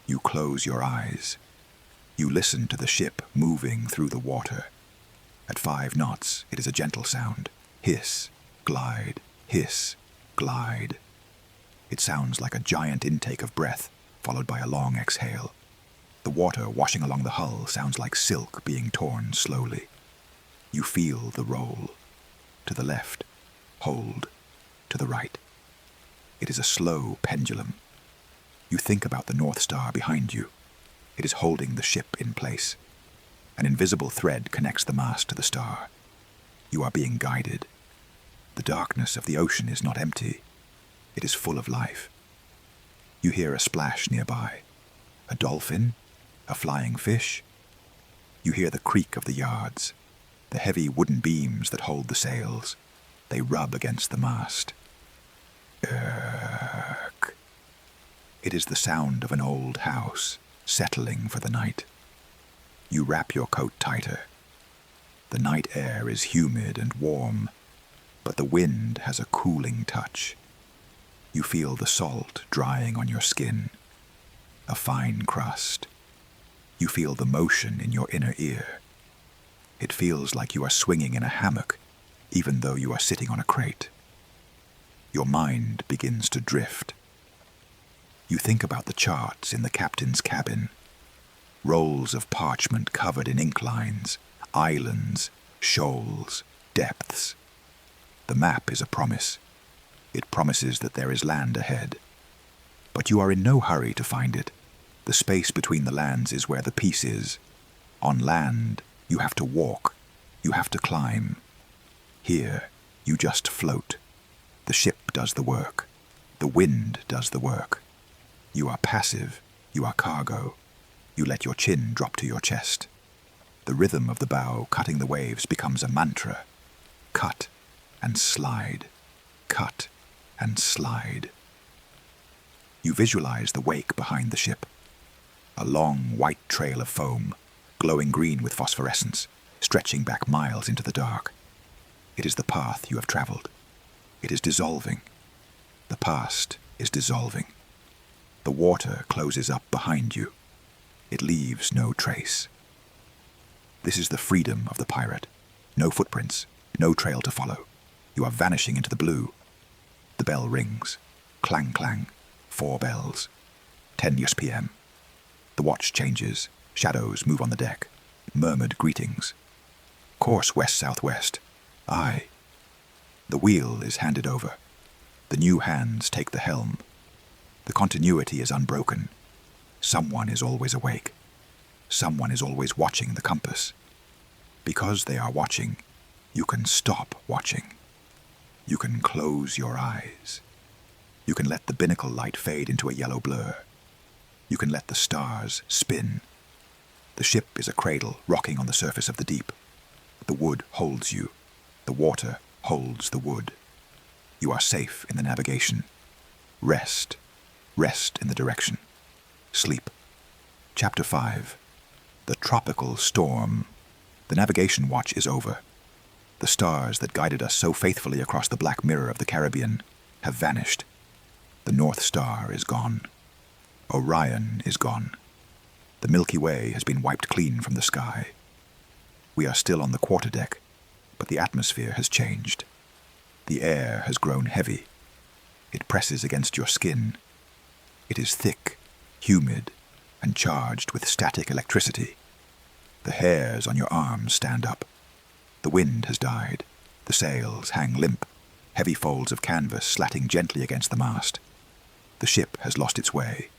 You close your eyes. You listen to the ship moving through the water. At 5 knots, it is a gentle sound. Hiss, glide, hiss, glide. It sounds like a giant intake of breath, followed by a long exhale. The water washing along the hull sounds like silk being torn slowly. You feel the roll. To the left, hold, to the right. It is a slow pendulum. You think about the North Star behind you. It is holding the ship in place. An invisible thread connects the mast to the star. You are being guided. The darkness of the ocean is not empty. It is full of life. You hear a splash nearby. A dolphin? A flying fish? You hear the creak of the yards, the heavy wooden beams that hold the sails. They rub against the mast. Irk. It is the sound of an old house settling for the night. You wrap your coat tighter. The night air is humid and warm, but the wind has a cooling touch. You feel the salt drying on your skin, a fine crust. You feel the motion in your inner ear. It feels like you are swinging in a hammock, even though you are sitting on a crate. Your mind begins to drift. You think about the charts in the captain's cabin. Rolls of parchment covered in ink lines, islands, shoals, depths. The map is a promise. It promises that there is land ahead. But you are in no hurry to find it. The space between the lands is where the peace is. On land, you have to walk. You have to climb. Here, you just float. The ship does the work. The wind does the work. You are passive. You are cargo. You let your chin drop to your chest. The rhythm of the bow cutting the waves becomes a mantra. Cut and slide. Cut and slide. You visualize the wake behind the ship. A long white trail of foam, glowing green with phosphorescence, stretching back miles into the dark. It is the path you have traveled. It is dissolving. The past is dissolving. The water closes up behind you. It leaves no trace. This is the freedom of the pirate. No footprints, no trail to follow. You are vanishing into the blue. The bell rings. Clang, clang. 4 bells. 10 p.m. The watch changes. Shadows move on the deck. Murmured greetings. Course west-southwest. Aye. The wheel is handed over. The new hands take the helm. The continuity is unbroken. Someone is always awake. Someone is always watching the compass. Because they are watching, you can stop watching. You can close your eyes. You can let the binnacle light fade into a yellow blur. You can let the stars spin. The ship is a cradle rocking on the surface of the deep. The wood holds you. The water holds the wood. You are safe in the navigation. Rest. Rest in the direction. Sleep. Chapter 5. The Tropical Storm. The navigation watch is over. The stars that guided us so faithfully across the black mirror of the Caribbean have vanished. The North Star is gone. Orion is gone. The Milky Way has been wiped clean from the sky. We are still on the quarterdeck, but the atmosphere has changed. The air has grown heavy. It presses against your skin. It is thick, humid, and charged with static electricity. The hairs on your arms stand up. The wind has died. The sails hang limp, heavy folds of canvas slatting gently against the mast. The ship has lost its way.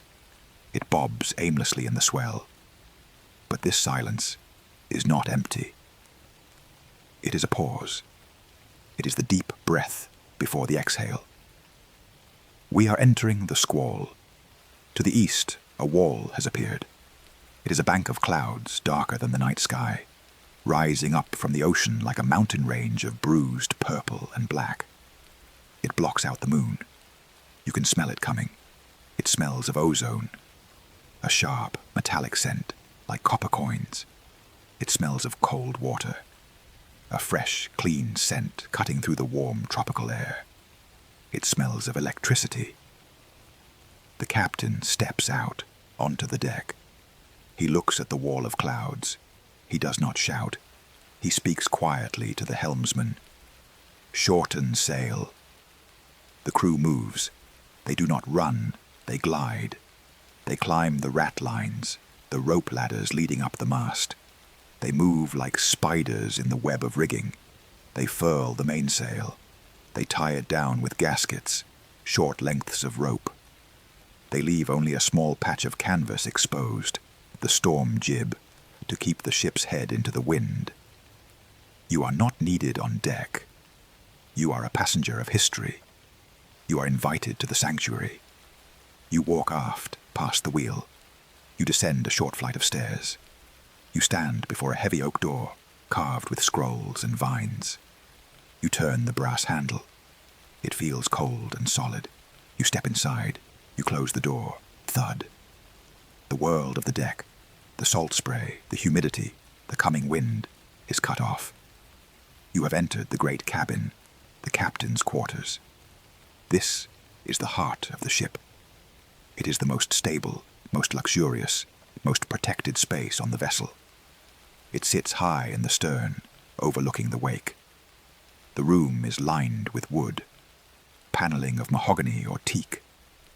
It bobs aimlessly in the swell. But this silence is not empty. It is a pause. It is the deep breath before the exhale. We are entering the squall. To the east, a wall has appeared. It is a bank of clouds darker than the night sky, rising up from the ocean like a mountain range of bruised purple and black. It blocks out the moon. You can smell it coming. It smells of ozone, a sharp, metallic scent like copper coins. It smells of cold water, a fresh, clean scent cutting through the warm tropical air. It smells of electricity. The captain steps out onto the deck. He looks at the wall of clouds. He does not shout. He speaks quietly to the helmsman. Shorten sail. The crew moves. They do not run, they glide. They climb the rat lines, the rope ladders leading up the mast. They move like spiders in the web of rigging. They furl the mainsail. They tie it down with gaskets, short lengths of rope. They leave only a small patch of canvas exposed, the storm jib, to keep the ship's head into the wind. You are not needed on deck. You are a passenger of history. You are invited to the sanctuary. You walk aft, past the wheel. You descend a short flight of stairs. You stand before a heavy oak door, carved with scrolls and vines. You turn the brass handle. It feels cold and solid. You step inside. You close the door. Thud. The world of the deck, the salt spray, the humidity, the coming wind, is cut off. You have entered the great cabin, the captain's quarters. This is the heart of the ship. It is the most stable, most luxurious, most protected space on the vessel. It sits high in the stern, overlooking the wake. The room is lined with wood, paneling of mahogany or teak,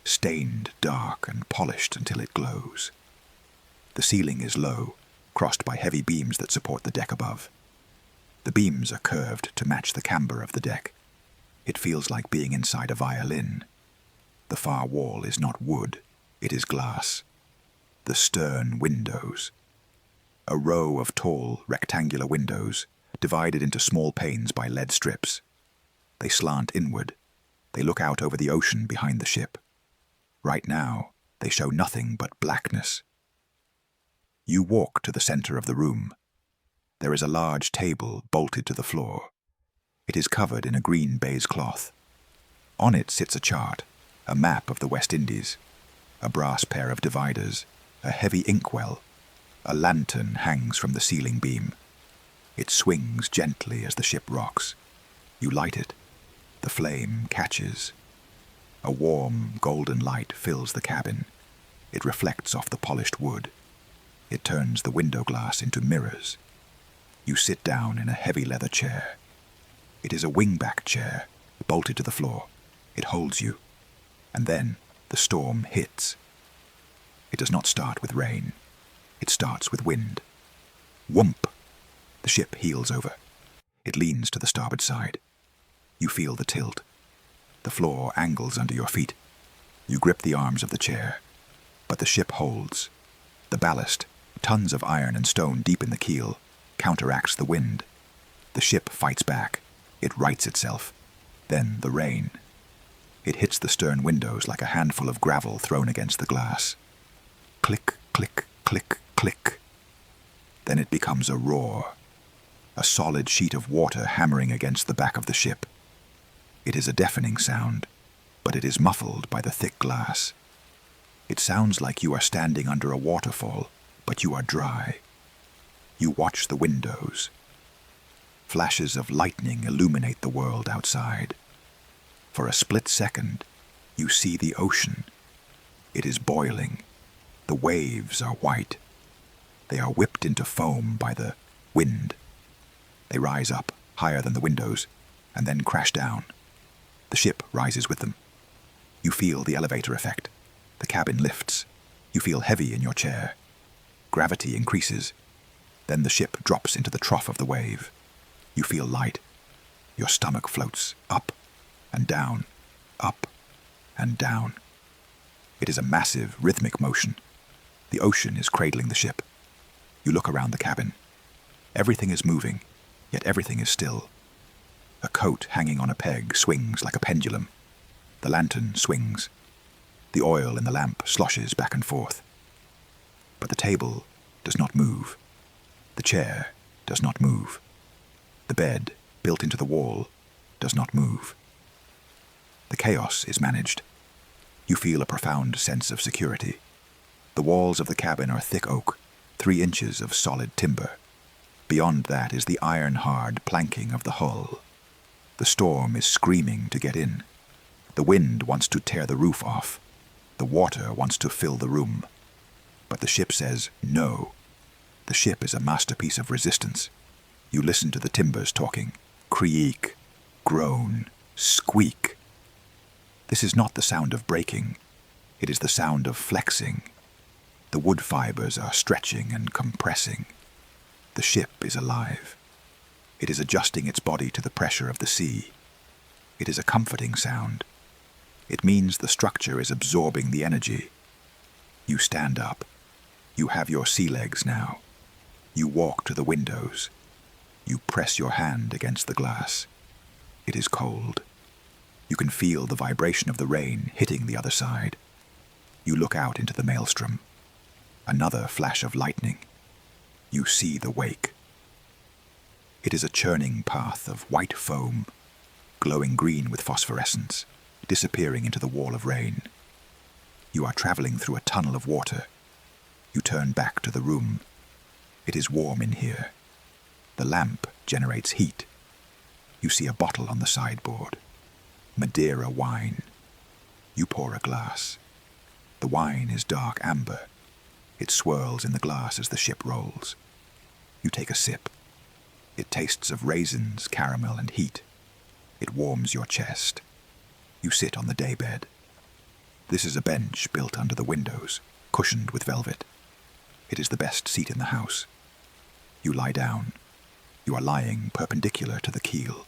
stained dark and polished until it glows. The ceiling is low, crossed by heavy beams that support the deck above. The beams are curved to match the camber of the deck. It feels like being inside a violin. The far wall is not wood, it is glass. The stern windows. A row of tall, rectangular windows, divided into small panes by lead strips. They slant inward. They look out over the ocean behind the ship. Right now, they show nothing but blackness. You walk to the center of the room. There is a large table bolted to the floor. It is covered in a green baize cloth. On it sits a chart, a map of the West Indies, a brass pair of dividers, a heavy inkwell. A lantern hangs from the ceiling beam. It swings gently as the ship rocks. You light it. The flame catches. A warm, golden light fills the cabin. It reflects off the polished wood. It turns the window glass into mirrors. You sit down in a heavy leather chair. It is a wingback chair, bolted to the floor. It holds you. And then the storm hits. It does not start with rain. It starts with wind. Whoomp! The ship heels over. It leans to the starboard side. You feel the tilt. The floor angles under your feet. You grip the arms of the chair. But the ship holds. The ballast, tons of iron and stone deep in the keel, counteracts the wind. The ship fights back. It rights itself. Then the rain. It hits the stern windows like a handful of gravel thrown against the glass. Click, click, click, click. Then it becomes a roar. A solid sheet of water hammering against the back of the ship. It is a deafening sound, but it is muffled by the thick glass. It sounds like you are standing under a waterfall, but you are dry. You watch the windows. Flashes of lightning illuminate the world outside. For a split second, you see the ocean. It is boiling. The waves are white. They are whipped into foam by the wind. They rise up, higher than the windows, and then crash down. The ship rises with them. You feel the elevator effect. The cabin lifts. You feel heavy in your chair. Gravity increases. Then the ship drops into the trough of the wave. You feel light. Your stomach floats up and down, up and down. It is a massive, rhythmic motion. The ocean is cradling the ship. You look around the cabin. Everything is moving, yet everything is still. A coat hanging on a peg swings like a pendulum. The lantern swings. The oil in the lamp sloshes back and forth. But the table does not move. The chair does not move. The bed, built into the wall, does not move. The chaos is managed. You feel a profound sense of security. The walls of the cabin are thick oak, 3 inches of solid timber. Beyond that is the iron-hard planking of the hull. The storm is screaming to get in. The wind wants to tear the roof off. The water wants to fill the room. But the ship says no. The ship is a masterpiece of resistance. You listen to the timbers talking. Creak, groan, squeak. This is not the sound of breaking. It is the sound of flexing. The wood fibers are stretching and compressing. The ship is alive. It is adjusting its body to the pressure of the sea. It is a comforting sound. It means the structure is absorbing the energy. You stand up. You have your sea legs now. You walk to the windows. You press your hand against the glass. It is cold. You can feel the vibration of the rain hitting the other side. You look out into the maelstrom. Another flash of lightning. You see the wake. It is a churning path of white foam, glowing green with phosphorescence, disappearing into the wall of rain. You are traveling through a tunnel of water. You turn back to the room. It is warm in here. The lamp generates heat. You see a bottle on the sideboard. Madeira wine. You pour a glass. The wine is dark amber. It swirls in the glass as the ship rolls. You take a sip. It tastes of raisins, caramel, and heat. It warms your chest. You sit on the daybed. This is a bench built under the windows, cushioned with velvet. It is the best seat in the house. You lie down. You are lying perpendicular to the keel.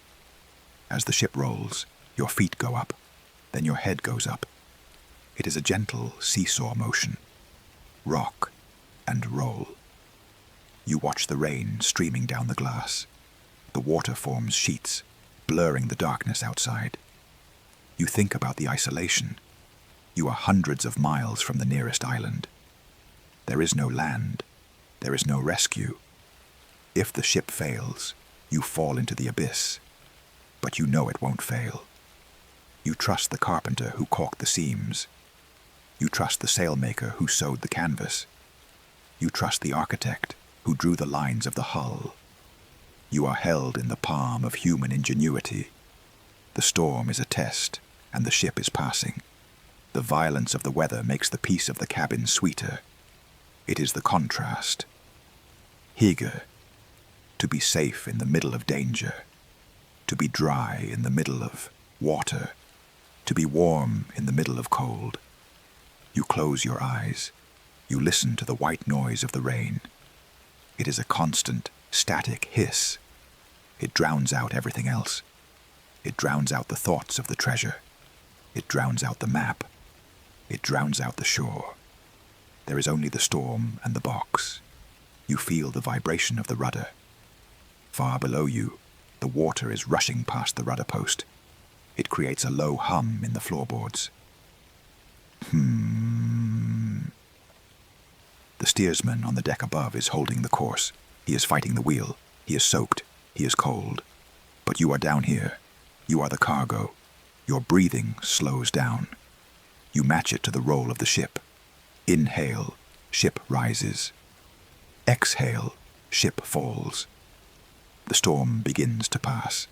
As the ship rolls, your feet go up, then your head goes up. It is a gentle seesaw motion. Rock and roll. You watch the rain streaming down the glass. The water forms sheets, blurring the darkness outside. You think about the isolation. You are hundreds of miles from the nearest island. There is no land. There is no rescue. If the ship fails, you fall into the abyss. But you know it won't fail. You trust the carpenter who caulked the seams. You trust the sailmaker who sewed the canvas. You trust the architect who drew the lines of the hull. You are held in the palm of human ingenuity. The storm is a test, and the ship is passing. The violence of the weather makes the peace of the cabin sweeter. It is the contrast. Hygge, to be safe in the middle of danger, to be dry in the middle of water, to be warm in the middle of cold. You close your eyes. You listen to the white noise of the rain. It is a constant, static hiss. It drowns out everything else. It drowns out the thoughts of the treasure. It drowns out the map. It drowns out the shore. There is only the storm and the box. You feel the vibration of the rudder. Far below you, the water is rushing past the rudder post. It creates a low hum in the floorboards. The steersman on the deck above is holding the course. He is fighting the wheel. He is soaked. He is cold. But you are down here. You are the cargo. Your breathing slows down. You match it to the roll of the ship. Inhale, ship rises. Exhale, ship falls. The storm begins to pass.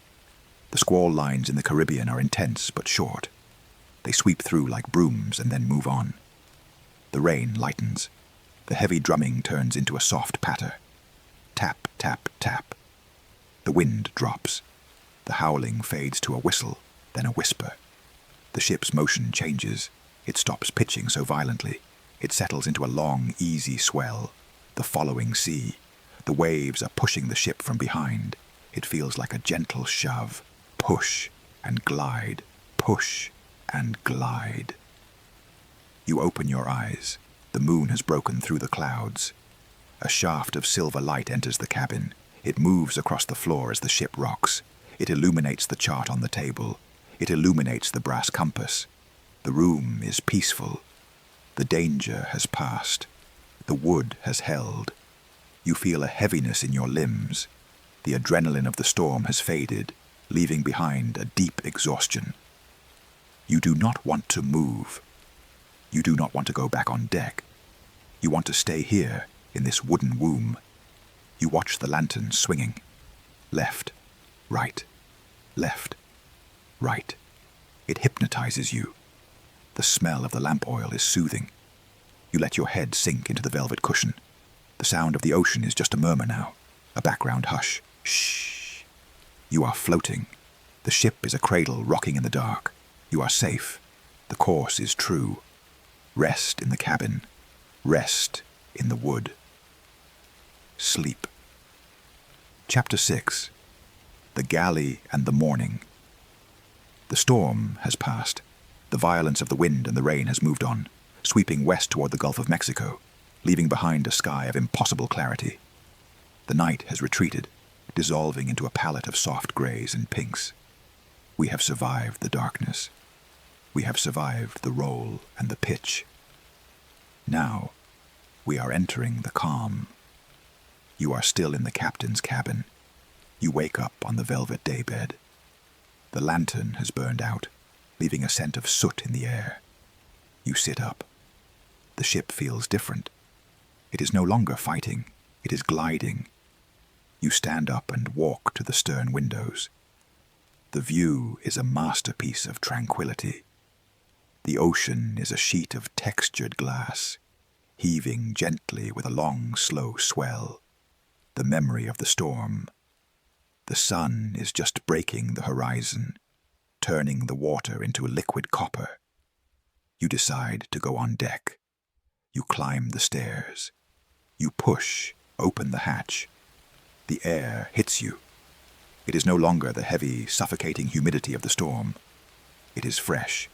The squall lines in the Caribbean are intense but short. They sweep through like brooms and then move on. The rain lightens. The heavy drumming turns into a soft patter. Tap, tap, tap. The wind drops. The howling fades to a whistle, then a whisper. The ship's motion changes. It stops pitching so violently. It settles into a long, easy swell. The following sea. The waves are pushing the ship from behind. It feels like a gentle shove. Push and glide. Push and glide. You open your eyes. The moon has broken through the clouds. A shaft of silver light enters the cabin. It moves across the floor as the ship rocks. It illuminates the chart on the table. It illuminates the brass compass. The room is peaceful. The danger has passed. The wood has held. You feel a heaviness in your limbs. The adrenaline of the storm has faded, leaving behind a deep exhaustion. You do not want to move. You do not want to go back on deck. You want to stay here in this wooden womb. You watch the lantern swinging. Left, right, left, right. It hypnotizes you. The smell of the lamp oil is soothing. You let your head sink into the velvet cushion. The sound of the ocean is just a murmur now, a background hush. Shh. You are floating. The ship is a cradle rocking in the dark. You are safe. The course is true. Rest in the cabin. Rest in the wood. Sleep. Chapter 6. The Galley and the Morning. The storm has passed. The violence of the wind and the rain has moved on, sweeping west toward the Gulf of Mexico, leaving behind a sky of impossible clarity. The night has retreated, dissolving into a palette of soft grays and pinks. We have survived the darkness. We have survived the roll and the pitch. Now, we are entering the calm. You are still in the captain's cabin. You wake up on the velvet daybed. The lantern has burned out, leaving a scent of soot in the air. You sit up. The ship feels different. It is no longer fighting. It is gliding. You stand up and walk to the stern windows. The view is a masterpiece of tranquility. The ocean is a sheet of textured glass, heaving gently with a long, slow swell. The memory of the storm. The sun is just breaking the horizon, turning the water into a liquid copper. You decide to go on deck. You climb the stairs. You push, open the hatch. The air hits you. It is no longer the heavy, suffocating humidity of the storm. It is fresh.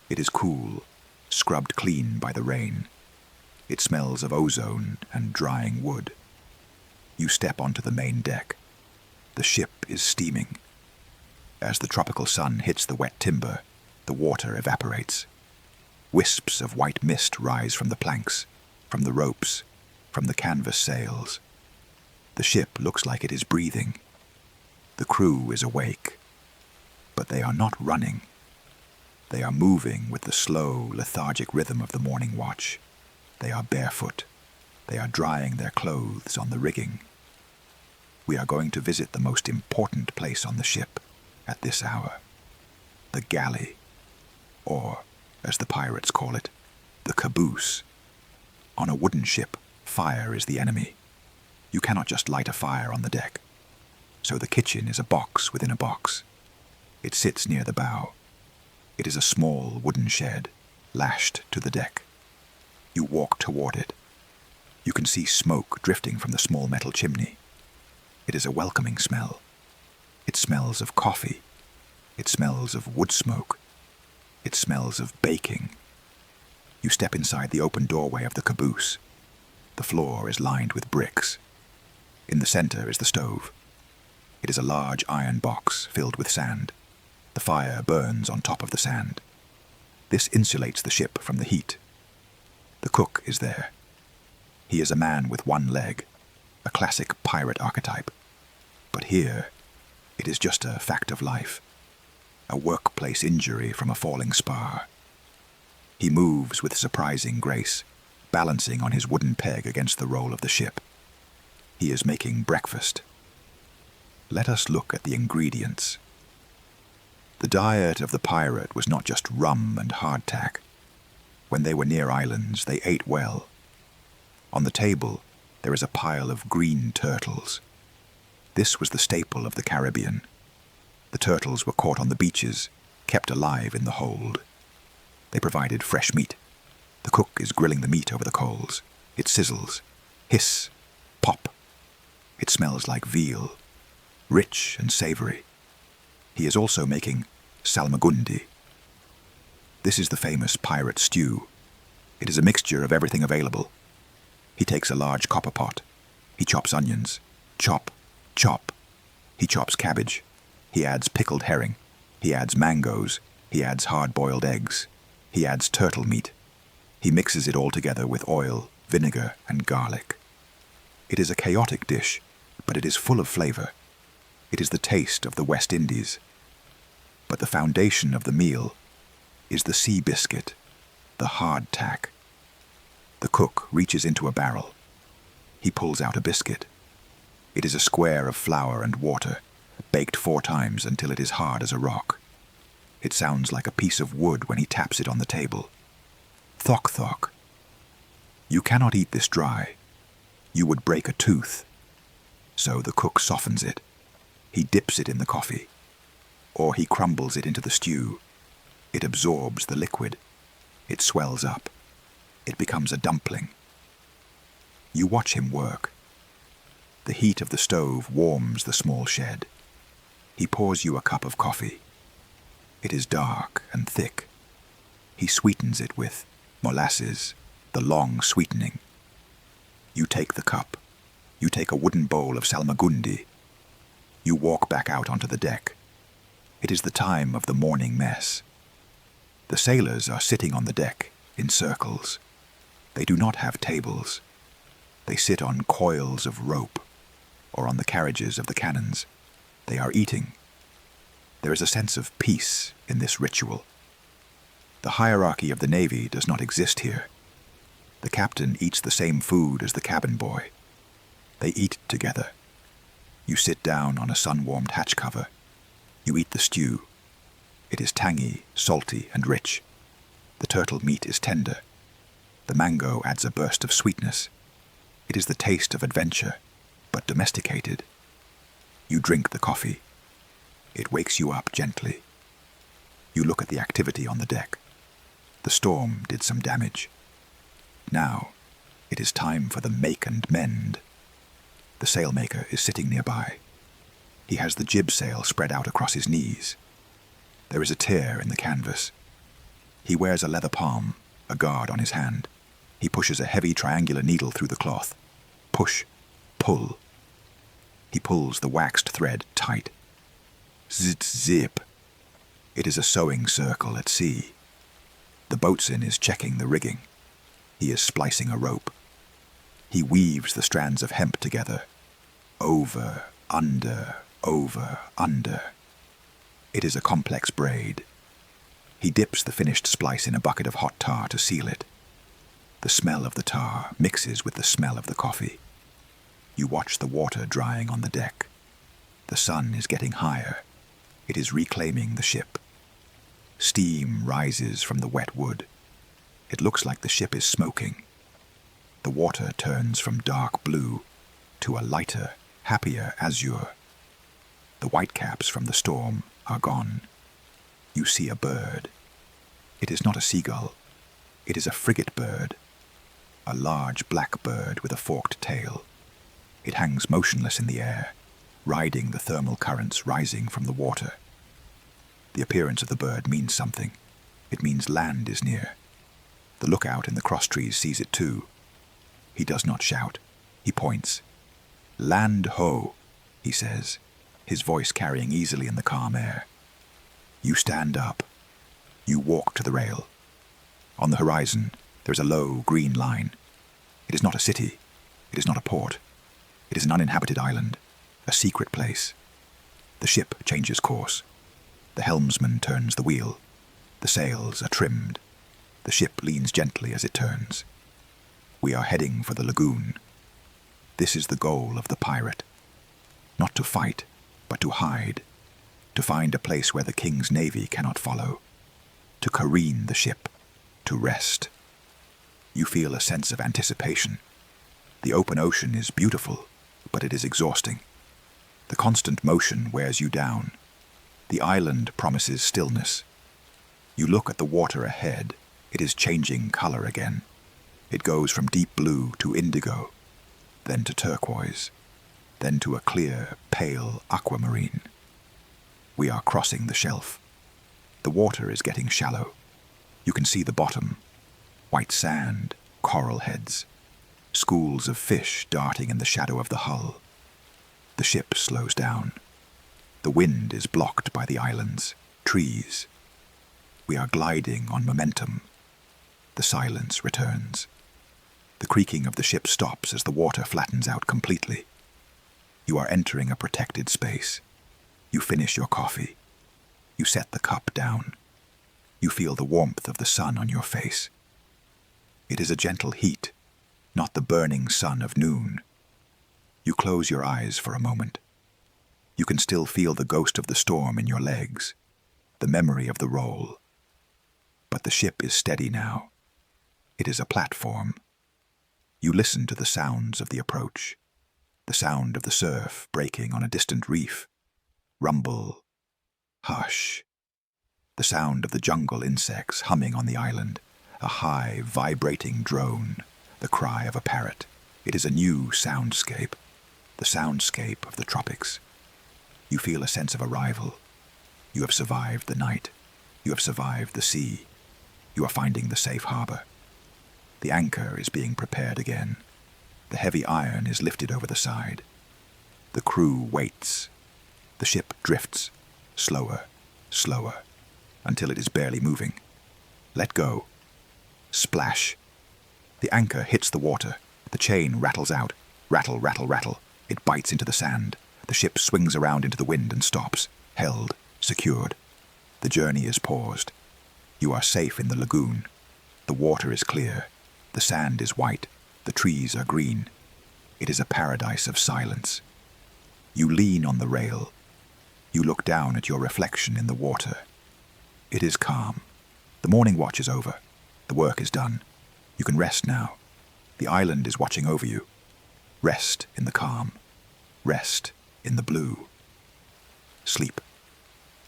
It is cool, scrubbed clean by the rain. It smells of ozone and drying wood. You step onto the main deck. The ship is steaming. As the tropical sun hits the wet timber, the water evaporates. Wisps of white mist rise from the planks, from the ropes, from the canvas sails. The ship looks like it is breathing. The crew is awake, but they are not running. They are moving with the slow, lethargic rhythm of the morning watch. They are barefoot. They are drying their clothes on the rigging. We are going to visit the most important place on the ship at this hour. The galley, or, as the pirates call it, the caboose. On a wooden ship, fire is the enemy. You cannot just light a fire on the deck. So the kitchen is a box within a box. It sits near the bow. It is a small wooden shed, lashed to the deck. You walk toward it. You can see smoke drifting from the small metal chimney. It is a welcoming smell. It smells of coffee. It smells of wood smoke. It smells of baking. You step inside the open doorway of the caboose. The floor is lined with bricks. In the center is the stove. It is a large iron box filled with sand. The fire burns on top of the sand. This insulates the ship from the heat. The cook is there. He is a man with one leg, a classic pirate archetype. But here, it is just a fact of life, a workplace injury from a falling spar. He moves with surprising grace, balancing on his wooden peg against the roll of the ship. He is making breakfast. Let us look at the ingredients. The diet of the pirate was not just rum and hardtack. When they were near islands, they ate well. On the table, there is a pile of green turtles. This was the staple of the Caribbean. The turtles were caught on the beaches, kept alive in the hold. They provided fresh meat. The cook is grilling the meat over the coals. It sizzles. Hiss. Pop. It smells like veal. Rich and savory. He is also making salmagundi. This is the famous pirate stew. It is a mixture of everything available. He takes a large copper pot. He chops onions. Chop. Chop. He chops cabbage. He adds pickled herring. He adds mangoes. He adds hard-boiled eggs. He adds turtle meat. He mixes it all together with oil, vinegar, and garlic. It is a chaotic dish, but it is full of flavor. It is the taste of the West Indies. But the foundation of the meal is the sea biscuit, the hardtack. The cook reaches into a barrel. He pulls out a biscuit. It is a square of flour and water, baked 4 times until it is hard as a rock. It sounds like a piece of wood when he taps it on the table. Thock thock. You cannot eat this dry. You would break a tooth. So the cook softens it. He dips it in the coffee. Or he crumbles it into the stew. It absorbs the liquid. It swells up. It becomes a dumpling. You watch him work. The heat of the stove warms the small shed. He pours you a cup of coffee. It is dark and thick. He sweetens it with molasses, the long sweetening. You take the cup. You take a wooden bowl of salmagundi. You walk back out onto the deck. It is the time of the morning mess. The sailors are sitting on the deck in circles. They do not have tables. They sit on coils of rope or on the carriages of the cannons. They are eating. There is a sense of peace in this ritual. The hierarchy of the Navy does not exist here. The captain eats the same food as the cabin boy. They eat together. You sit down on a sun-warmed hatch cover. You eat the stew. It is tangy, salty, and rich. The turtle meat is tender. The mango adds a burst of sweetness. It is the taste of adventure, but domesticated. You drink the coffee. It wakes you up gently. You look at the activity on the deck. The storm did some damage. Now, it is time for the make and mend. The sailmaker is sitting nearby. He has the jib sail spread out across his knees. There is a tear in the canvas. He wears a leather palm, a guard on his hand. He pushes a heavy triangular needle through the cloth. Push, pull. He pulls the waxed thread tight. Zit zip. It is a sewing circle at sea. The boatswain is checking the rigging. He is splicing a rope. He weaves the strands of hemp together. Over, under, over, under. It is a complex braid. He dips the finished splice in a bucket of hot tar to seal it. The smell of the tar mixes with the smell of the coffee. You watch the water drying on the deck. The sun is getting higher. It is reclaiming the ship. Steam rises from the wet wood. It looks like the ship is smoking. The water turns from dark blue to a lighter, happier azure. The whitecaps from the storm are gone. You see a bird. It is not a seagull. It is a frigate bird. A large black bird with a forked tail. It hangs motionless in the air, riding the thermal currents rising from the water. The appearance of the bird means something. It means land is near. The lookout in the crosstrees sees it too. He does not shout. He points. "Land ho," he says, his voice carrying easily in the calm air. You stand up. You walk to the rail. On the horizon, there is a low green line. It is not a city. It is not a port. It is an uninhabited island, a secret place. The ship changes course. The helmsman turns the wheel. The sails are trimmed. The ship leans gently as it turns. We are heading for the lagoon. This is the goal of the pirate. Not to fight, but to hide. To find a place where the king's navy cannot follow. To careen the ship. To rest. You feel a sense of anticipation. The open ocean is beautiful, but it is exhausting. The constant motion wears you down. The island promises stillness. You look at the water ahead. It is changing color again. It goes from deep blue to indigo, then to turquoise, then to a clear, pale aquamarine. We are crossing the shelf. The water is getting shallow. You can see the bottom. White sand, coral heads, schools of fish darting in the shadow of the hull. The ship slows down. The wind is blocked by the islands, trees. We are gliding on momentum. The silence returns. The creaking of the ship stops as the water flattens out completely. You are entering a protected space. You finish your coffee. You set the cup down. You feel the warmth of the sun on your face. It is a gentle heat, not the burning sun of noon. You close your eyes for a moment. You can still feel the ghost of the storm in your legs, the memory of the roll. But the ship is steady now. It is a platform. You listen to the sounds of the approach, the sound of the surf breaking on a distant reef. Rumble, hush. The sound of the jungle insects humming on the island, a high, vibrating drone, the cry of a parrot. It is a new soundscape, the soundscape of the tropics. You feel a sense of arrival. You have survived the night. You have survived the sea. You are finding the safe harbor. The anchor is being prepared again. The heavy iron is lifted over the side. The crew waits. The ship drifts, slower, slower, until it is barely moving. Let go. Splash. The anchor hits the water. The chain rattles out. Rattle, rattle, rattle. It bites into the sand. The ship swings around into the wind and stops, held, secured. The journey is paused. You are safe in the lagoon. The water is clear. The sand is white. The trees are green. It is a paradise of silence. You lean on the rail. You look down at your reflection in the water. It is calm. The morning watch is over. The work is done. You can rest now. The island is watching over you. Rest in the calm. Rest in the blue. Sleep.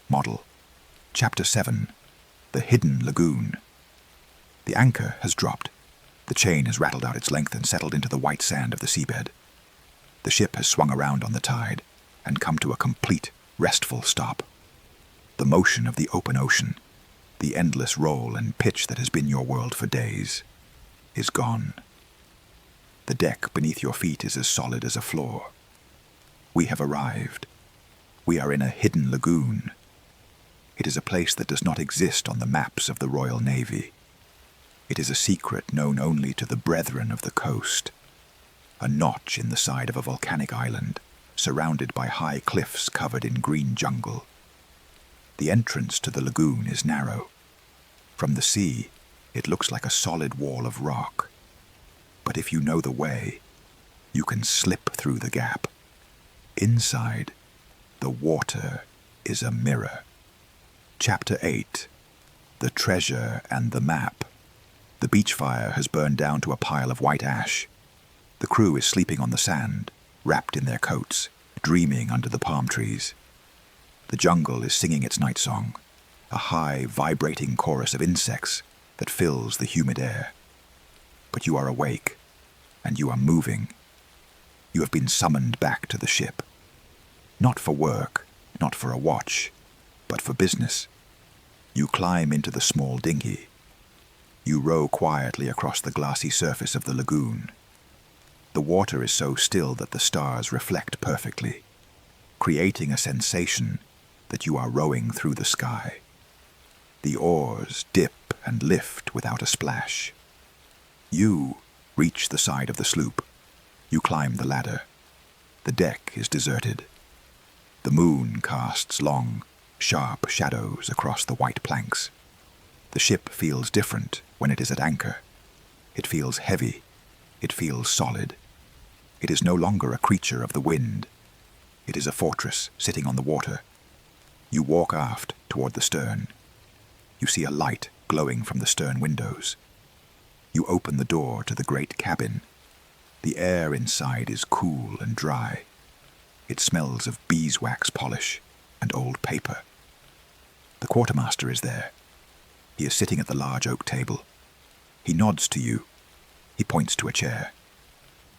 Model. Chapter 7. The Hidden Lagoon. The anchor has dropped. The chain has rattled out its length and settled into the white sand of the seabed. The ship has swung around on the tide and come to a complete, restful stop. The motion of the open ocean, the endless roll and pitch that has been your world for days, is gone. The deck beneath your feet is as solid as a floor. We have arrived. We are in a hidden lagoon. It is a place that does not exist on the maps of the Royal Navy. It is a secret known only to the brethren of the coast. A notch in the side of a volcanic island, surrounded by high cliffs covered in green jungle. The entrance to the lagoon is narrow. From the sea, it looks like a solid wall of rock. But if you know the way, you can slip through the gap. Inside, the water is a mirror. Chapter 8. The Treasure and the Map. The beach fire has burned down to a pile of white ash. The crew is sleeping on the sand, wrapped in their coats, dreaming under the palm trees. The jungle is singing its night song, a high, vibrating chorus of insects that fills the humid air. But you are awake, and you are moving. You have been summoned back to the ship. Not for work, not for a watch, but for business. You climb into the small dinghy. You row quietly across the glassy surface of the lagoon. The water is so still that the stars reflect perfectly, creating a sensation that you are rowing through the sky. The oars dip and lift without a splash. You reach the side of the sloop. You climb the ladder. The deck is deserted. The moon casts long, sharp shadows across the white planks. The ship feels different when it is at anchor. It feels heavy. It feels solid. It is no longer a creature of the wind. It is a fortress sitting on the water. You walk aft toward the stern. You see a light glowing from the stern windows. You open the door to the great cabin. The air inside is cool and dry. It smells of beeswax polish and old paper. The quartermaster is there. He is sitting at the large oak table. He nods to you. He points to a chair.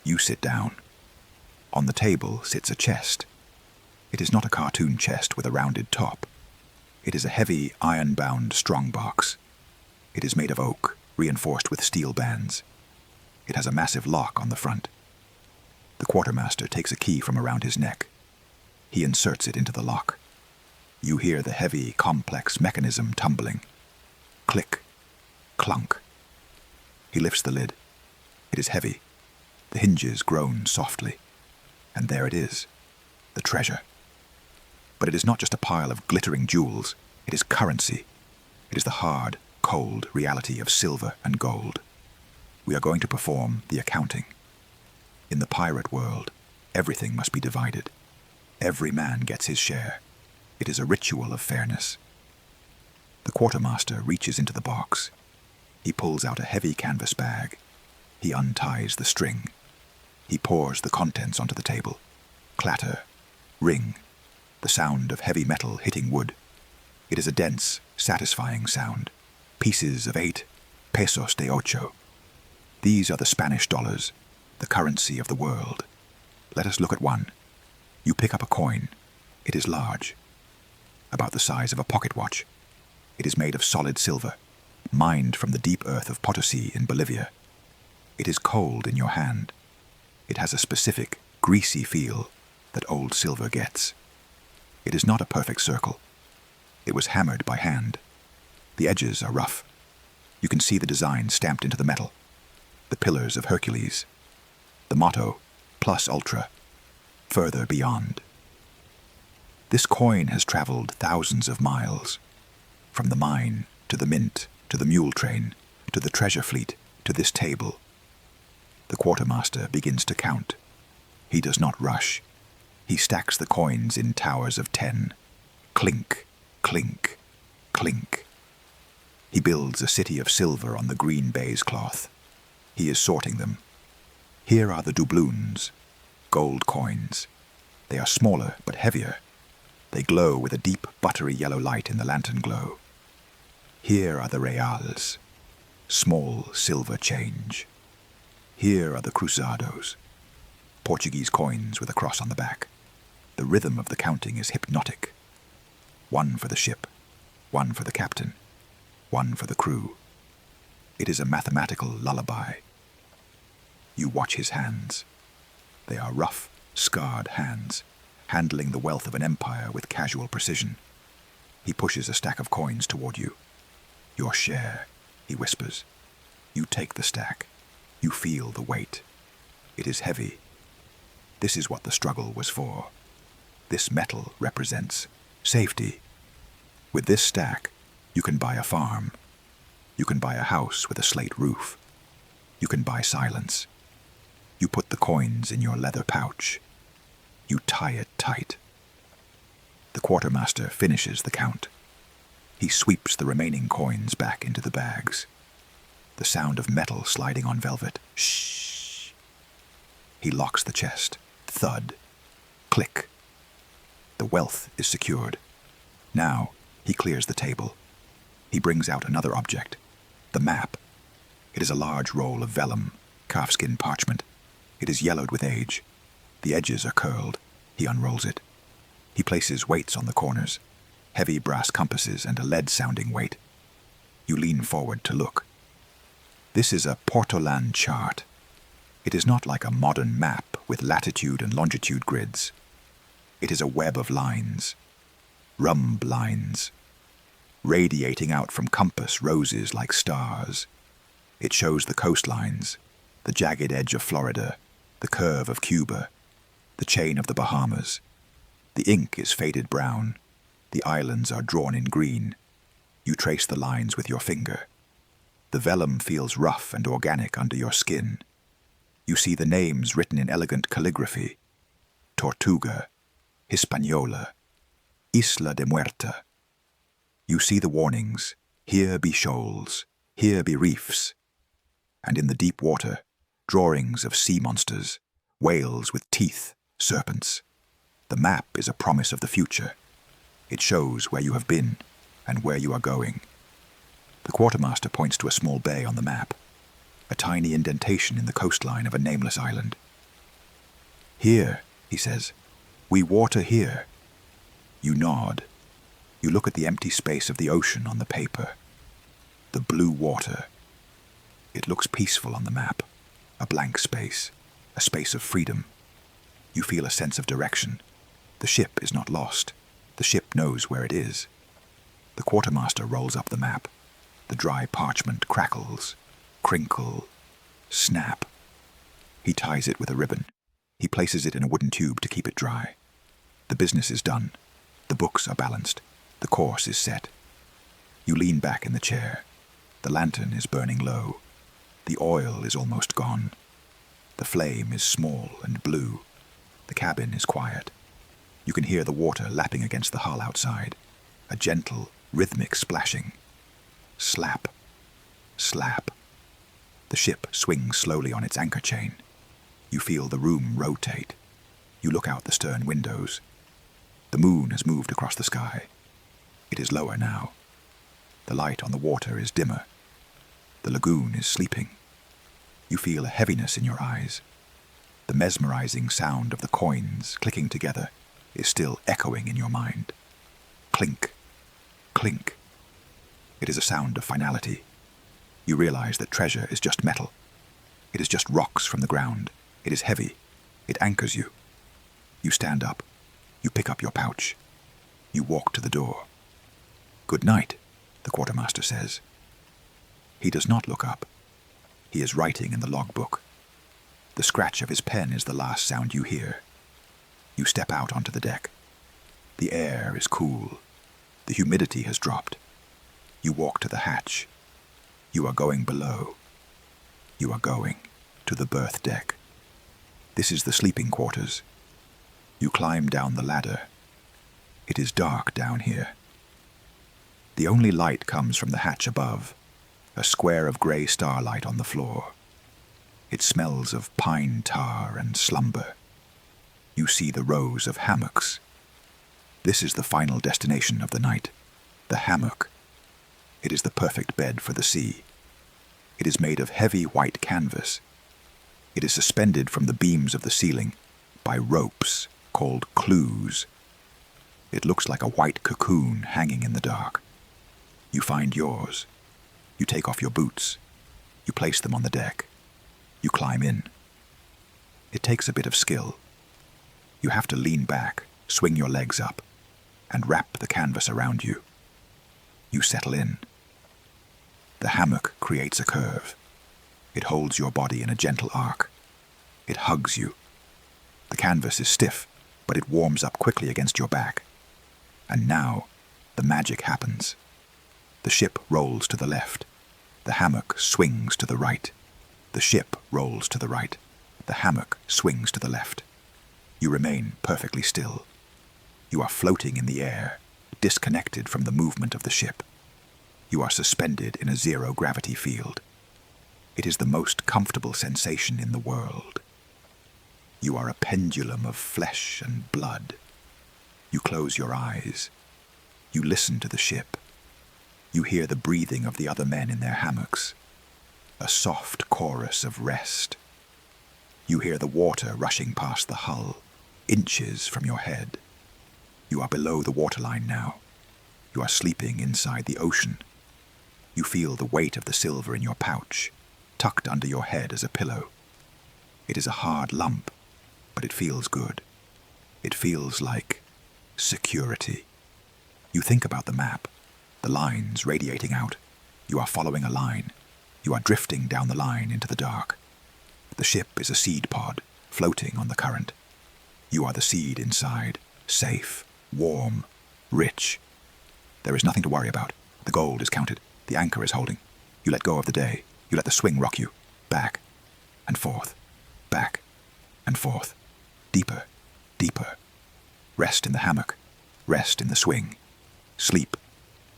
You sit down. On the table sits a chest. It is not a cartoon chest with a rounded top. It is a heavy, iron-bound strongbox. It is made of oak, reinforced with steel bands. It has a massive lock on the front. The quartermaster takes a key from around his neck. He inserts it into the lock. You hear the heavy, complex mechanism tumbling. Click, clunk. He lifts the lid. It is heavy. The hinges groan softly. And there it is, the treasure. But it is not just a pile of glittering jewels. It is currency. It is the hard, cold reality of silver and gold. We are going to perform the accounting. In the pirate world, everything must be divided. Every man gets his share. It is a ritual of fairness. The quartermaster reaches into the box. He pulls out a heavy canvas bag. He unties the string. He pours the contents onto the table. Clatter, ring, the sound of heavy metal hitting wood. It is a dense, satisfying sound. Pieces of 8 pesos de ocho. These are the Spanish dollars, the currency of the world. Let us look at one. You pick up a coin. It is large, about the size of a pocket watch. It is made of solid silver, mined from the deep earth of Potosi in Bolivia. It is cold in your hand. It has a specific, greasy feel that old silver gets. It is not a perfect circle. It was hammered by hand. The edges are rough. You can see the design stamped into the metal. The pillars of Hercules. The motto, plus ultra, further beyond. This coin has traveled thousands of miles. From the mine, to the mint, to the mule train, to the treasure fleet, to this table. The quartermaster begins to count. He does not rush. He stacks the coins in towers of 10. Clink, clink, clink. He builds a city of silver on the green baize cloth. He is sorting them. Here are the doubloons, gold coins. They are smaller but heavier. They glow with a deep, buttery yellow light in the lantern glow. Here are the reals, small silver change. Here are the cruzados, Portuguese coins with a cross on the back. The rhythm of the counting is hypnotic. One for the ship, one for the captain, one for the crew. It is a mathematical lullaby. You watch his hands. They are rough, scarred hands, handling the wealth of an empire with casual precision. He pushes a stack of coins toward you. Your share, he whispers. You take the stack. You feel the weight. It is heavy. This is what the struggle was for. This metal represents safety. With this stack, you can buy a farm. You can buy a house with a slate roof. You can buy silence. You put the coins in your leather pouch. You tie it tight. The quartermaster finishes the count. He sweeps the remaining coins back into the bags. The sound of metal sliding on velvet. Shh. He locks the chest. Thud. Click. The wealth is secured. Now, he clears the table. He brings out another object. The map. It is a large roll of vellum, calfskin parchment. It is yellowed with age. The edges are curled. He unrolls it. He places weights on the corners, heavy brass compasses and a lead-sounding weight. You lean forward to look. This is a Portolan chart. It is not like a modern map with latitude and longitude grids. It is a web of lines, rhumb lines, radiating out from compass roses like stars. It shows the coastlines, the jagged edge of Florida, the curve of Cuba, the chain of the Bahamas. The ink is faded brown. The islands are drawn in green. You trace the lines with your finger. The vellum feels rough and organic under your skin. You see the names written in elegant calligraphy. Tortuga, Hispaniola, Isla de Muerta. You see the warnings. Here be shoals. Here be reefs. And in the deep water, drawings of sea monsters, whales with teeth, serpents. The map is a promise of the future. It shows where you have been and where you are going. The quartermaster points to a small bay on the map, a tiny indentation in the coastline of a nameless island. Here, he says, we water here. You nod. You look at the empty space of the ocean on the paper. The blue water. It looks peaceful on the map, a blank space, a space of freedom. You feel a sense of direction. The ship is not lost. The ship knows where it is. The quartermaster rolls up the map. The dry parchment crackles, crinkle, snap. He ties it with a ribbon. He places it in a wooden tube to keep it dry. The business is done. The books are balanced. The course is set. You lean back in the chair. The lantern is burning low. The oil is almost gone. The flame is small and blue. The cabin is quiet. You can hear the water lapping against the hull outside. A gentle, rhythmic splashing. Slap. Slap. The ship swings slowly on its anchor chain. You feel the room rotate. You look out the stern windows. The moon has moved across the sky. It is lower now. The light on the water is dimmer. The lagoon is sleeping. You feel a heaviness in your eyes. The mesmerizing sound of the coins clicking together is still echoing in your mind. Clink, clink. It is a sound of finality. You realize that treasure is just metal. It is just rocks from the ground. It is heavy. It anchors you. You stand up. You pick up your pouch. You walk to the door. "Good night," the quartermaster says. He does not look up. He is writing in the logbook. The scratch of his pen is the last sound you hear. You step out onto the deck. The air is cool. The humidity has dropped. You walk to the hatch. You are going below. You are going to the berth deck. This is the sleeping quarters. You climb down the ladder. It is dark down here. The only light comes from the hatch above, a square of grey starlight on the floor. It smells of pine tar and slumber. You see the rows of hammocks. This is the final destination of the night, the hammock. It is the perfect bed for the sea. It is made of heavy white canvas. It is suspended from the beams of the ceiling by ropes called clews. It looks like a white cocoon hanging in the dark. You find yours. You take off your boots. You place them on the deck. You climb in. It takes a bit of skill. You have to lean back, swing your legs up, and wrap the canvas around you. You settle in. The hammock creates a curve. It holds your body in a gentle arc. It hugs you. The canvas is stiff, but it warms up quickly against your back. And now, the magic happens. The ship rolls to the left. The hammock swings to the right. The ship rolls to the right. The hammock swings to the left. You remain perfectly still. You are floating in the air, disconnected from the movement of the ship. You are suspended in a zero-gravity field. It is the most comfortable sensation in the world. You are a pendulum of flesh and blood. You close your eyes. You listen to the ship. You hear the breathing of the other men in their hammocks. A soft chorus of rest. You hear the water rushing past the hull, inches from your head. You are below the waterline now. You are sleeping inside the ocean. You feel the weight of the silver in your pouch, tucked under your head as a pillow. It is a hard lump, but it feels good. It feels like security. You think about the map, the lines radiating out. You are following a line. You are drifting down the line into the dark. The ship is a seed pod, floating on the current. You are the seed inside, safe, warm, rich. There is nothing to worry about. The gold is counted. The anchor is holding. You let go of the day. You let the swing rock you. Back and forth. Back and forth. Deeper, deeper. Rest in the hammock. Rest in the swing. Sleep.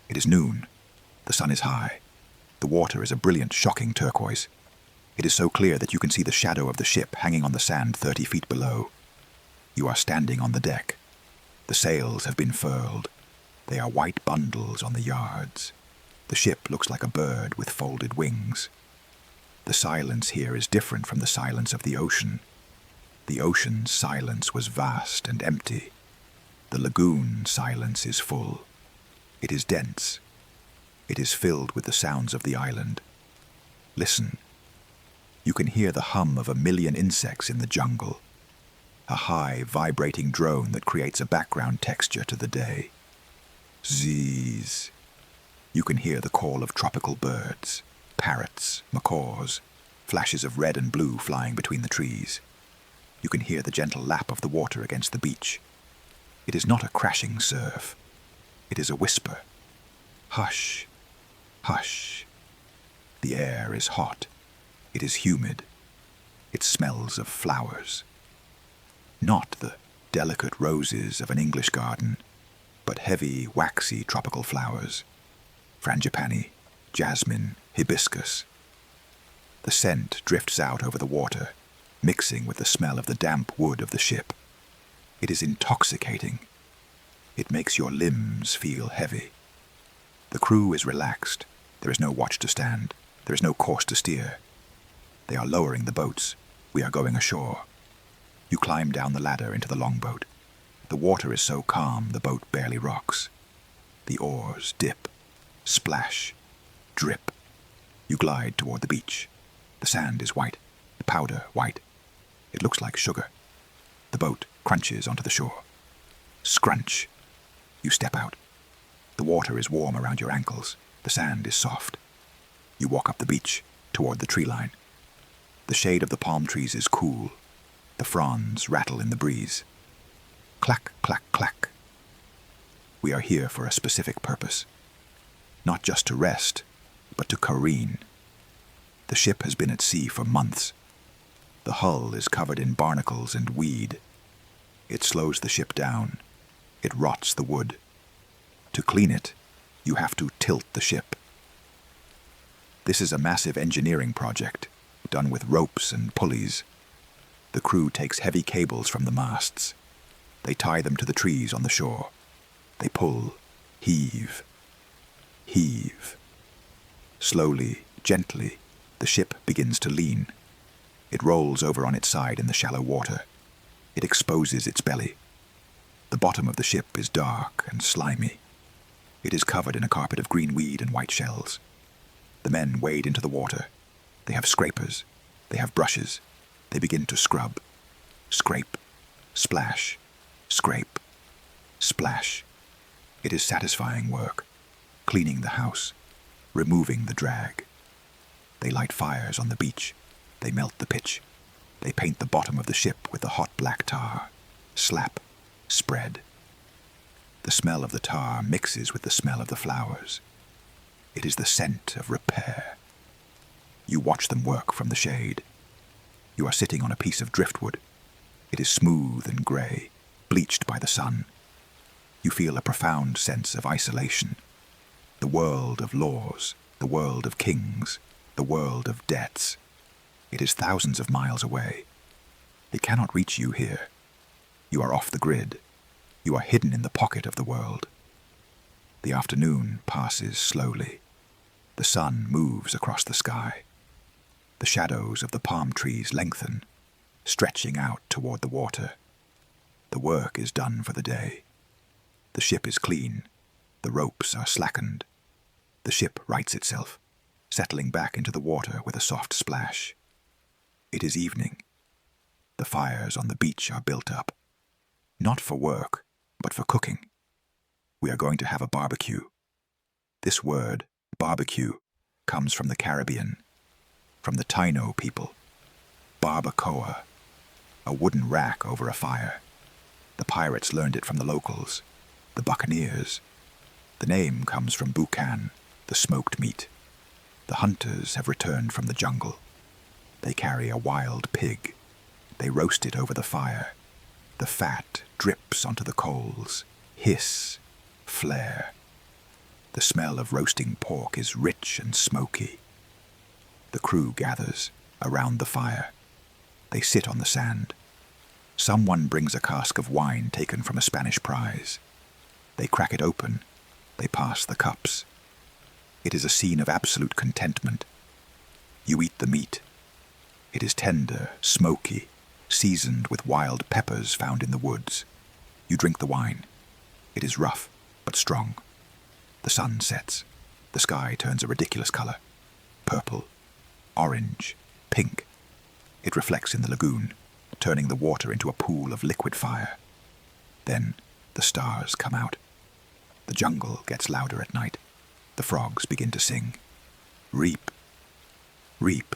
It is noon. The sun is high. The water is a brilliant, shocking turquoise. It is so clear that you can see the shadow of the ship hanging on the sand 30 feet below. You are standing on the deck. The sails have been furled. They are white bundles on the yards. The ship looks like a bird with folded wings. The silence here is different from the silence of the ocean. The ocean's silence was vast and empty. The lagoon silence is full. It is dense. It is filled with the sounds of the island. Listen. You can hear the hum of 1,000,000 insects in the jungle. A high, vibrating drone that creates a background texture to the day. Zzzz. You can hear the call of tropical birds, parrots, macaws, flashes of red and blue flying between the trees. You can hear the gentle lap of the water against the beach. It is not a crashing surf. It is a whisper. Hush, hush. The air is hot. It is humid. It smells of flowers. Not the delicate roses of an English garden, but heavy, waxy tropical flowers. Frangipani, jasmine, hibiscus. The scent drifts out over the water, mixing with the smell of the damp wood of the ship. It is intoxicating. It makes your limbs feel heavy. The crew is relaxed. There is no watch to stand. There is no course to steer. They are lowering the boats. We are going ashore. You climb down the ladder into the longboat. The water is so calm the boat barely rocks. The oars dip, splash, drip. You glide toward the beach. The sand is white, the powder white. It looks like sugar. The boat crunches onto the shore. Scrunch. You step out. The water is warm around your ankles. The sand is soft. You walk up the beach toward the tree line. The shade of the palm trees is cool. The fronds rattle in the breeze. Clack, clack, clack. We are here for a specific purpose. Not just to rest, but to careen. The ship has been at sea for months. The hull is covered in barnacles and weed. It slows the ship down. It rots the wood. To clean it, you have to tilt the ship. This is a massive engineering project, done with ropes and pulleys. The crew takes heavy cables from the masts. They tie them to the trees on the shore. They pull, heave, heave. Slowly, gently, the ship begins to lean. It rolls over on its side in the shallow water. It exposes its belly. The bottom of the ship is dark and slimy. It is covered in a carpet of green weed and white shells. The men wade into the water. They have scrapers. They have brushes. They begin to scrub. Scrape, splash, scrape, splash. It is satisfying work, cleaning the house, removing the drag. They light fires on the beach. They melt the pitch. They paint the bottom of the ship with the hot black tar. Slap, spread. The smell of the tar mixes with the smell of the flowers. It is the scent of repair. You watch them work from the shade. You are sitting on a piece of driftwood. It is smooth and grey, bleached by the sun. You feel a profound sense of isolation. The world of laws, the world of kings, the world of debts. It is thousands of miles away. It cannot reach you here. You are off the grid. You are hidden in the pocket of the world. The afternoon passes slowly. The sun moves across the sky. The shadows of the palm trees lengthen, stretching out toward the water. The work is done for the day. The ship is clean. The ropes are slackened. The ship rights itself, settling back into the water with a soft splash. It is evening. The fires on the beach are built up, not for work, but for cooking. We are going to have a barbecue. This word, barbecue, comes from the Caribbean, from the Taino people. Barbacoa, a wooden rack over a fire. The pirates learned it from the locals, the buccaneers. The name comes from boucan, the smoked meat. The hunters have returned from the jungle. They carry a wild pig. They roast it over the fire. The fat drips onto the coals, hiss, flare. The smell of roasting pork is rich and smoky. The crew gathers around the fire. They sit on the sand. Someone brings a cask of wine taken from a Spanish prize. They crack it open. They pass the cups. It is a scene of absolute contentment. You eat the meat. It is tender, smoky, seasoned with wild peppers found in the woods. You drink the wine. It is rough, but strong. The sun sets. The sky turns a ridiculous color. Purple, orange, pink. It reflects in the lagoon, turning the water into a pool of liquid fire. Then the stars come out. The jungle gets louder at night. The frogs begin to sing. Reap, reap.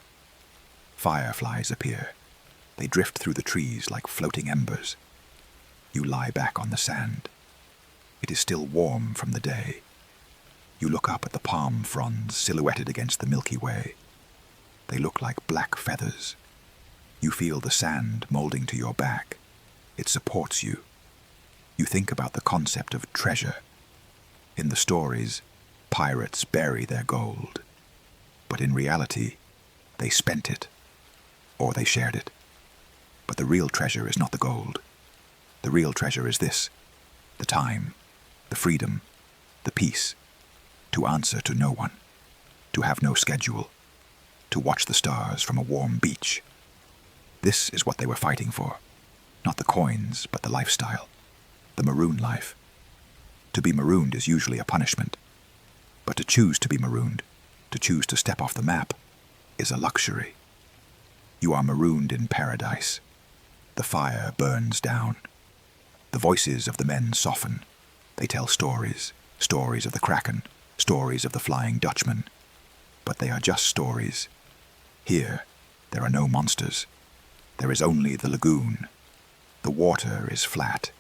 Fireflies appear. They drift through the trees like floating embers. You lie back on the sand. It is still warm from the day. You look up at the palm fronds silhouetted against the Milky Way. They look like black feathers. You feel the sand molding to your back. It supports you. You think about the concept of treasure. In the stories, pirates bury their gold. But in reality, they spent it, or they shared it. But the real treasure is not the gold. The real treasure is this: the time, the freedom, the peace, to answer to no one, to have no schedule, to watch the stars from a warm beach. This is what they were fighting for. Not the coins, but the lifestyle, the maroon life. To be marooned is usually a punishment. But to choose to be marooned, to choose to step off the map, is a luxury. You are marooned in paradise. The fire burns down. The voices of the men soften. They tell stories, stories of the Kraken, stories of the Flying Dutchman. But they are just stories. Here, there are no monsters. There is only the lagoon. The water is flat.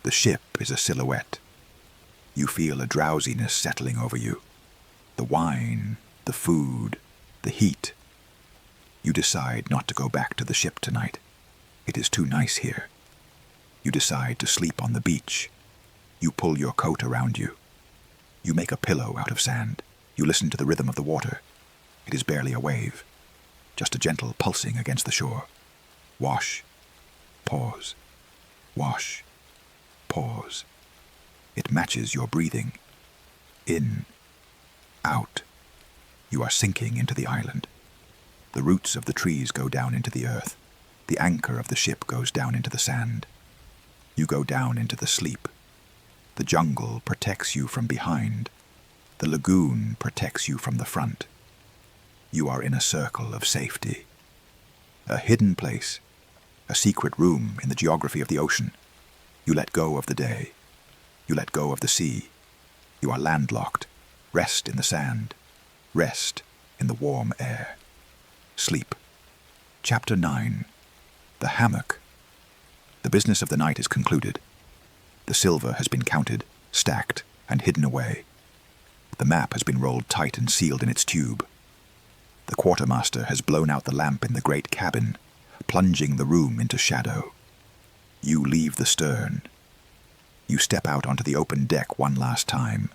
The ship is a silhouette. You feel a drowsiness settling over you. The wine, the food, the heat. You decide not to go back to the ship tonight. It is too nice here. You decide to sleep on the beach. You pull your coat around you. You make a pillow out of sand. You listen to the rhythm of the water. It is barely a wave, just a gentle pulsing against the shore. Wash, pause, wash, pause. It matches your breathing. In, out. You are sinking into the island. The roots of the trees go down into the earth. The anchor of the ship goes down into the sand. You go down into the sleep. The jungle protects you from behind. The lagoon protects you from the front. You are in a circle of safety. A hidden place, a secret room in the geography of the ocean. You let go of the day. You let go of the sea. You are landlocked. Rest in the sand. Rest in the warm air. Sleep. Chapter 9. The hammock. The business of the night is concluded. The silver has been counted, stacked, and hidden away. The map has been rolled tight and sealed in its tube. The quartermaster has blown out the lamp in the great cabin, plunging the room into shadow. You leave the stern. You step out onto the open deck one last time.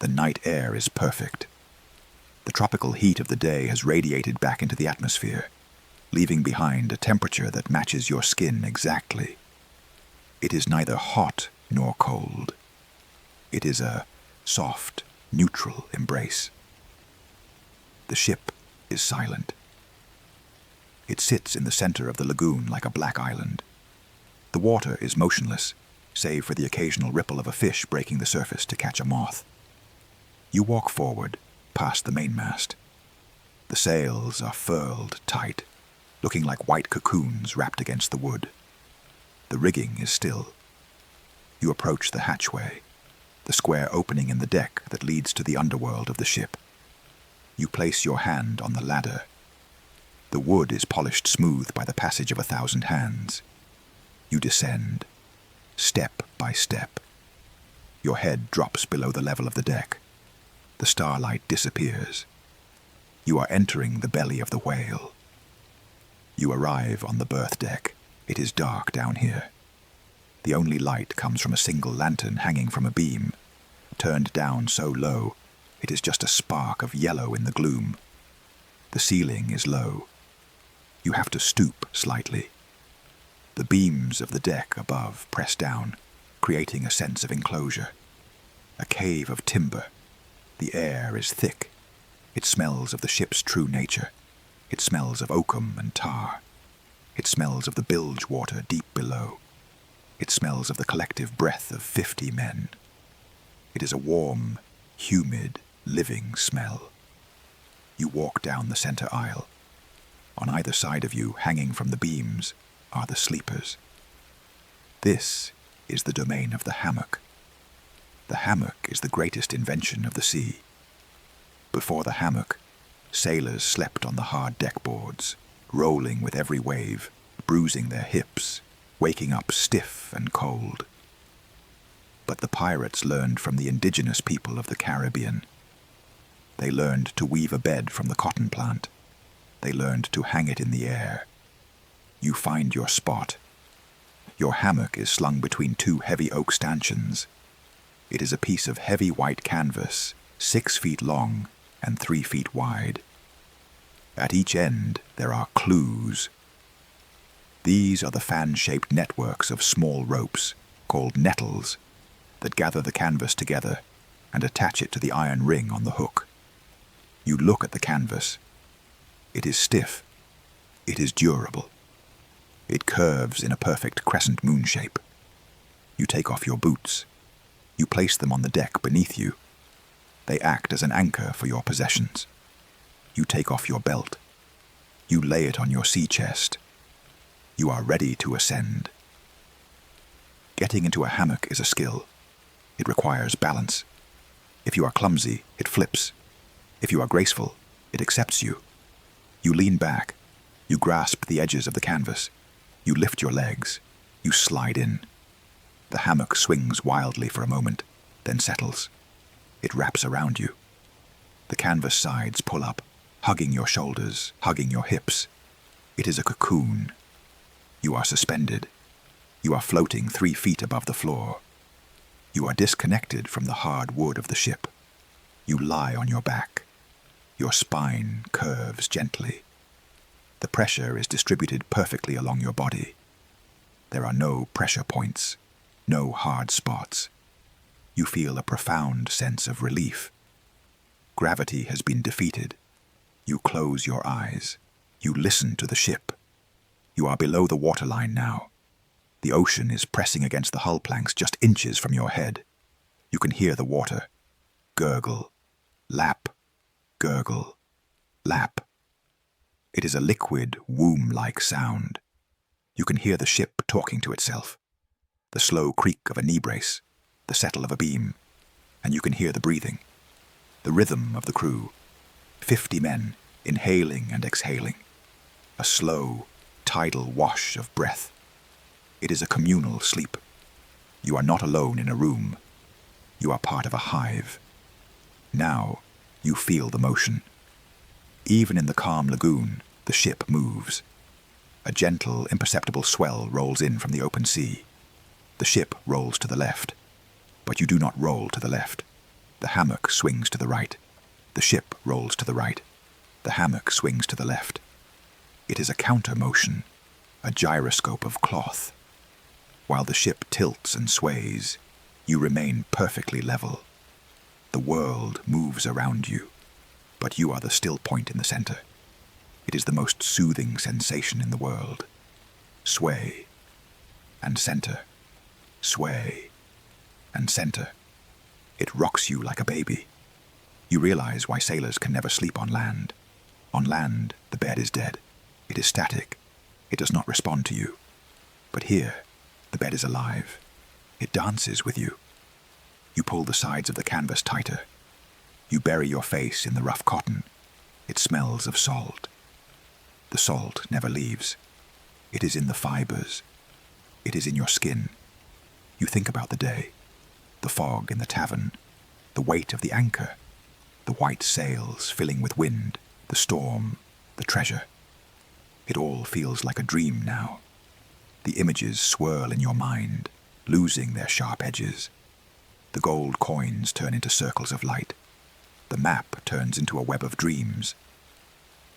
The night air is perfect. The tropical heat of the day has radiated back into the atmosphere, leaving behind a temperature that matches your skin exactly. It is neither hot nor cold. It is a soft, neutral embrace. The ship is silent. It sits in the center of the lagoon like a black island. The water is motionless, save for the occasional ripple of a fish breaking the surface to catch a moth. You walk forward, past the mainmast. The sails are furled tight, looking like white cocoons wrapped against the wood. The rigging is still. You approach the hatchway, the square opening in the deck that leads to the underworld of the ship. You place your hand on the ladder. The wood is polished smooth by the passage of 1,000 hands. You descend, step by step. Your head drops below the level of the deck. The starlight disappears. You are entering the belly of the whale. You arrive on the berth deck. It is dark down here. The only light comes from a single lantern hanging from a beam, turned down so low it is just a spark of yellow in the gloom. The ceiling is low. You have to stoop slightly. The beams of the deck above press down, creating a sense of enclosure. A cave of timber. The air is thick. It smells of the ship's true nature. It smells of oakum and tar. It smells of the bilge water deep below. It smells of the collective breath of 50 men. It is a warm, humid, living smell. You walk down the center aisle. On either side of you, hanging from the beams, are the sleepers. This is the domain of the hammock. The hammock is the greatest invention of the sea. Before the hammock, sailors slept on the hard deck boards, rolling with every wave, bruising their hips, waking up stiff and cold. But the pirates learned from the indigenous people of the Caribbean. They learned to weave a bed from the cotton plant. They learned to hang it in the air. You find your spot. Your hammock is slung between two heavy oak stanchions. It is a piece of heavy white canvas, 6 feet long and 3 feet wide. At each end there are clews. These are the fan-shaped networks of small ropes, called nettles, that gather the canvas together and attach it to the iron ring on the hook. You look at the canvas. It is stiff. It is durable. It curves in a perfect crescent moon shape. You take off your boots. You place them on the deck beneath you. They act as an anchor for your possessions. You take off your belt. You lay it on your sea chest. You are ready to ascend. Getting into a hammock is a skill. It requires balance. If you are clumsy, it flips. If you are graceful, it accepts you. You lean back. You grasp the edges of the canvas. You lift your legs. You slide in. The hammock swings wildly for a moment, then settles. It wraps around you. The canvas sides pull up, hugging your shoulders, hugging your hips. It is a cocoon. You are suspended. You are floating 3 feet above the floor. You are disconnected from the hard wood of the ship. You lie on your back. Your spine curves gently. The pressure is distributed perfectly along your body. There are no pressure points, no hard spots. You feel a profound sense of relief. Gravity has been defeated. You close your eyes. You listen to the ship. You are below the waterline now. The ocean is pressing against the hull planks just inches from your head. You can hear the water. Gurgle, lap, gurgle, lap. It is a liquid, womb-like sound. You can hear the ship talking to itself. The slow creak of a knee brace, the settle of a beam, and you can hear the breathing. The rhythm of the crew. 50 men, inhaling and exhaling. A slow, tidal wash of breath. It is a communal sleep. You are not alone in a room. You are part of a hive. Now, you feel the motion. Even in the calm lagoon, the ship moves. A gentle, imperceptible swell rolls in from the open sea. The ship rolls to the left, but you do not roll to the left. The hammock swings to the right. The ship rolls to the right. The hammock swings to the left. It is a counter motion, a gyroscope of cloth. While the ship tilts and sways, you remain perfectly level. The world moves around you, but you are the still point in the center. It is the most soothing sensation in the world. Sway and center. Sway and center. It rocks you like a baby. You realize why sailors can never sleep on land. On land, the bed is dead. It is static. It does not respond to you. But here, the bed is alive. It dances with you. You pull the sides of the canvas tighter. You bury your face in the rough cotton. It smells of salt. The salt never leaves. It is in the fibers. It is in your skin. You think about the day, the fog in the tavern, the weight of the anchor, the white sails filling with wind, the storm, the treasure. It all feels like a dream now. The images swirl in your mind, losing their sharp edges. The gold coins turn into circles of light. The map turns into a web of dreams.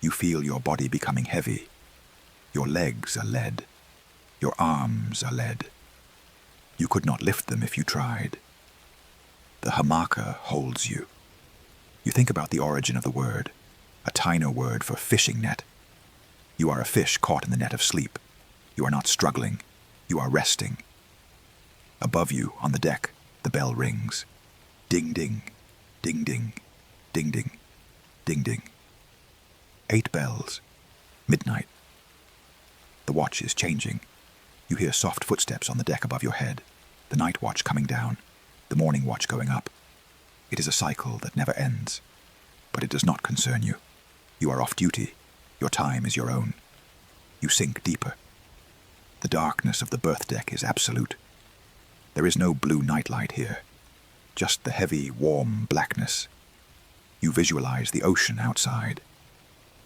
You feel your body becoming heavy. Your legs are lead. Your arms are lead. You could not lift them if you tried. The hammock holds you. You think about the origin of the word, a Taino word for fishing net. You are a fish caught in the net of sleep. You are not struggling. You are resting. Above you, on the deck, the bell rings. Ding ding, ding ding, ding ding, ding ding. 8 bells. Midnight. The watch is changing. You hear soft footsteps on the deck above your head. The night watch coming down. The morning watch going up. It is a cycle that never ends. But it does not concern you. You are off duty. Your time is your own. You sink deeper. The darkness of the berth deck is absolute. There is no blue nightlight here, just the heavy, warm blackness. You visualize the ocean outside.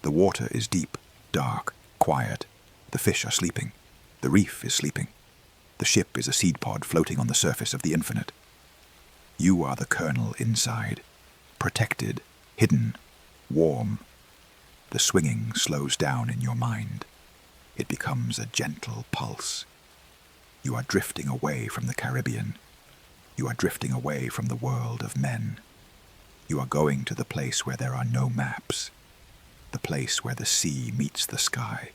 The water is deep, dark, quiet. The fish are sleeping. The reef is sleeping. The ship is a seed pod floating on the surface of the infinite. You are the kernel inside, protected, hidden, warm. The swinging slows down in your mind. It becomes a gentle pulse. You are drifting away from the Caribbean. You are drifting away from the world of men. You are going to the place where there are no maps, the place where the sea meets the sky.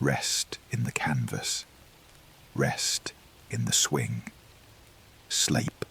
Rest in the canvas. Rest in the swing. Sleep.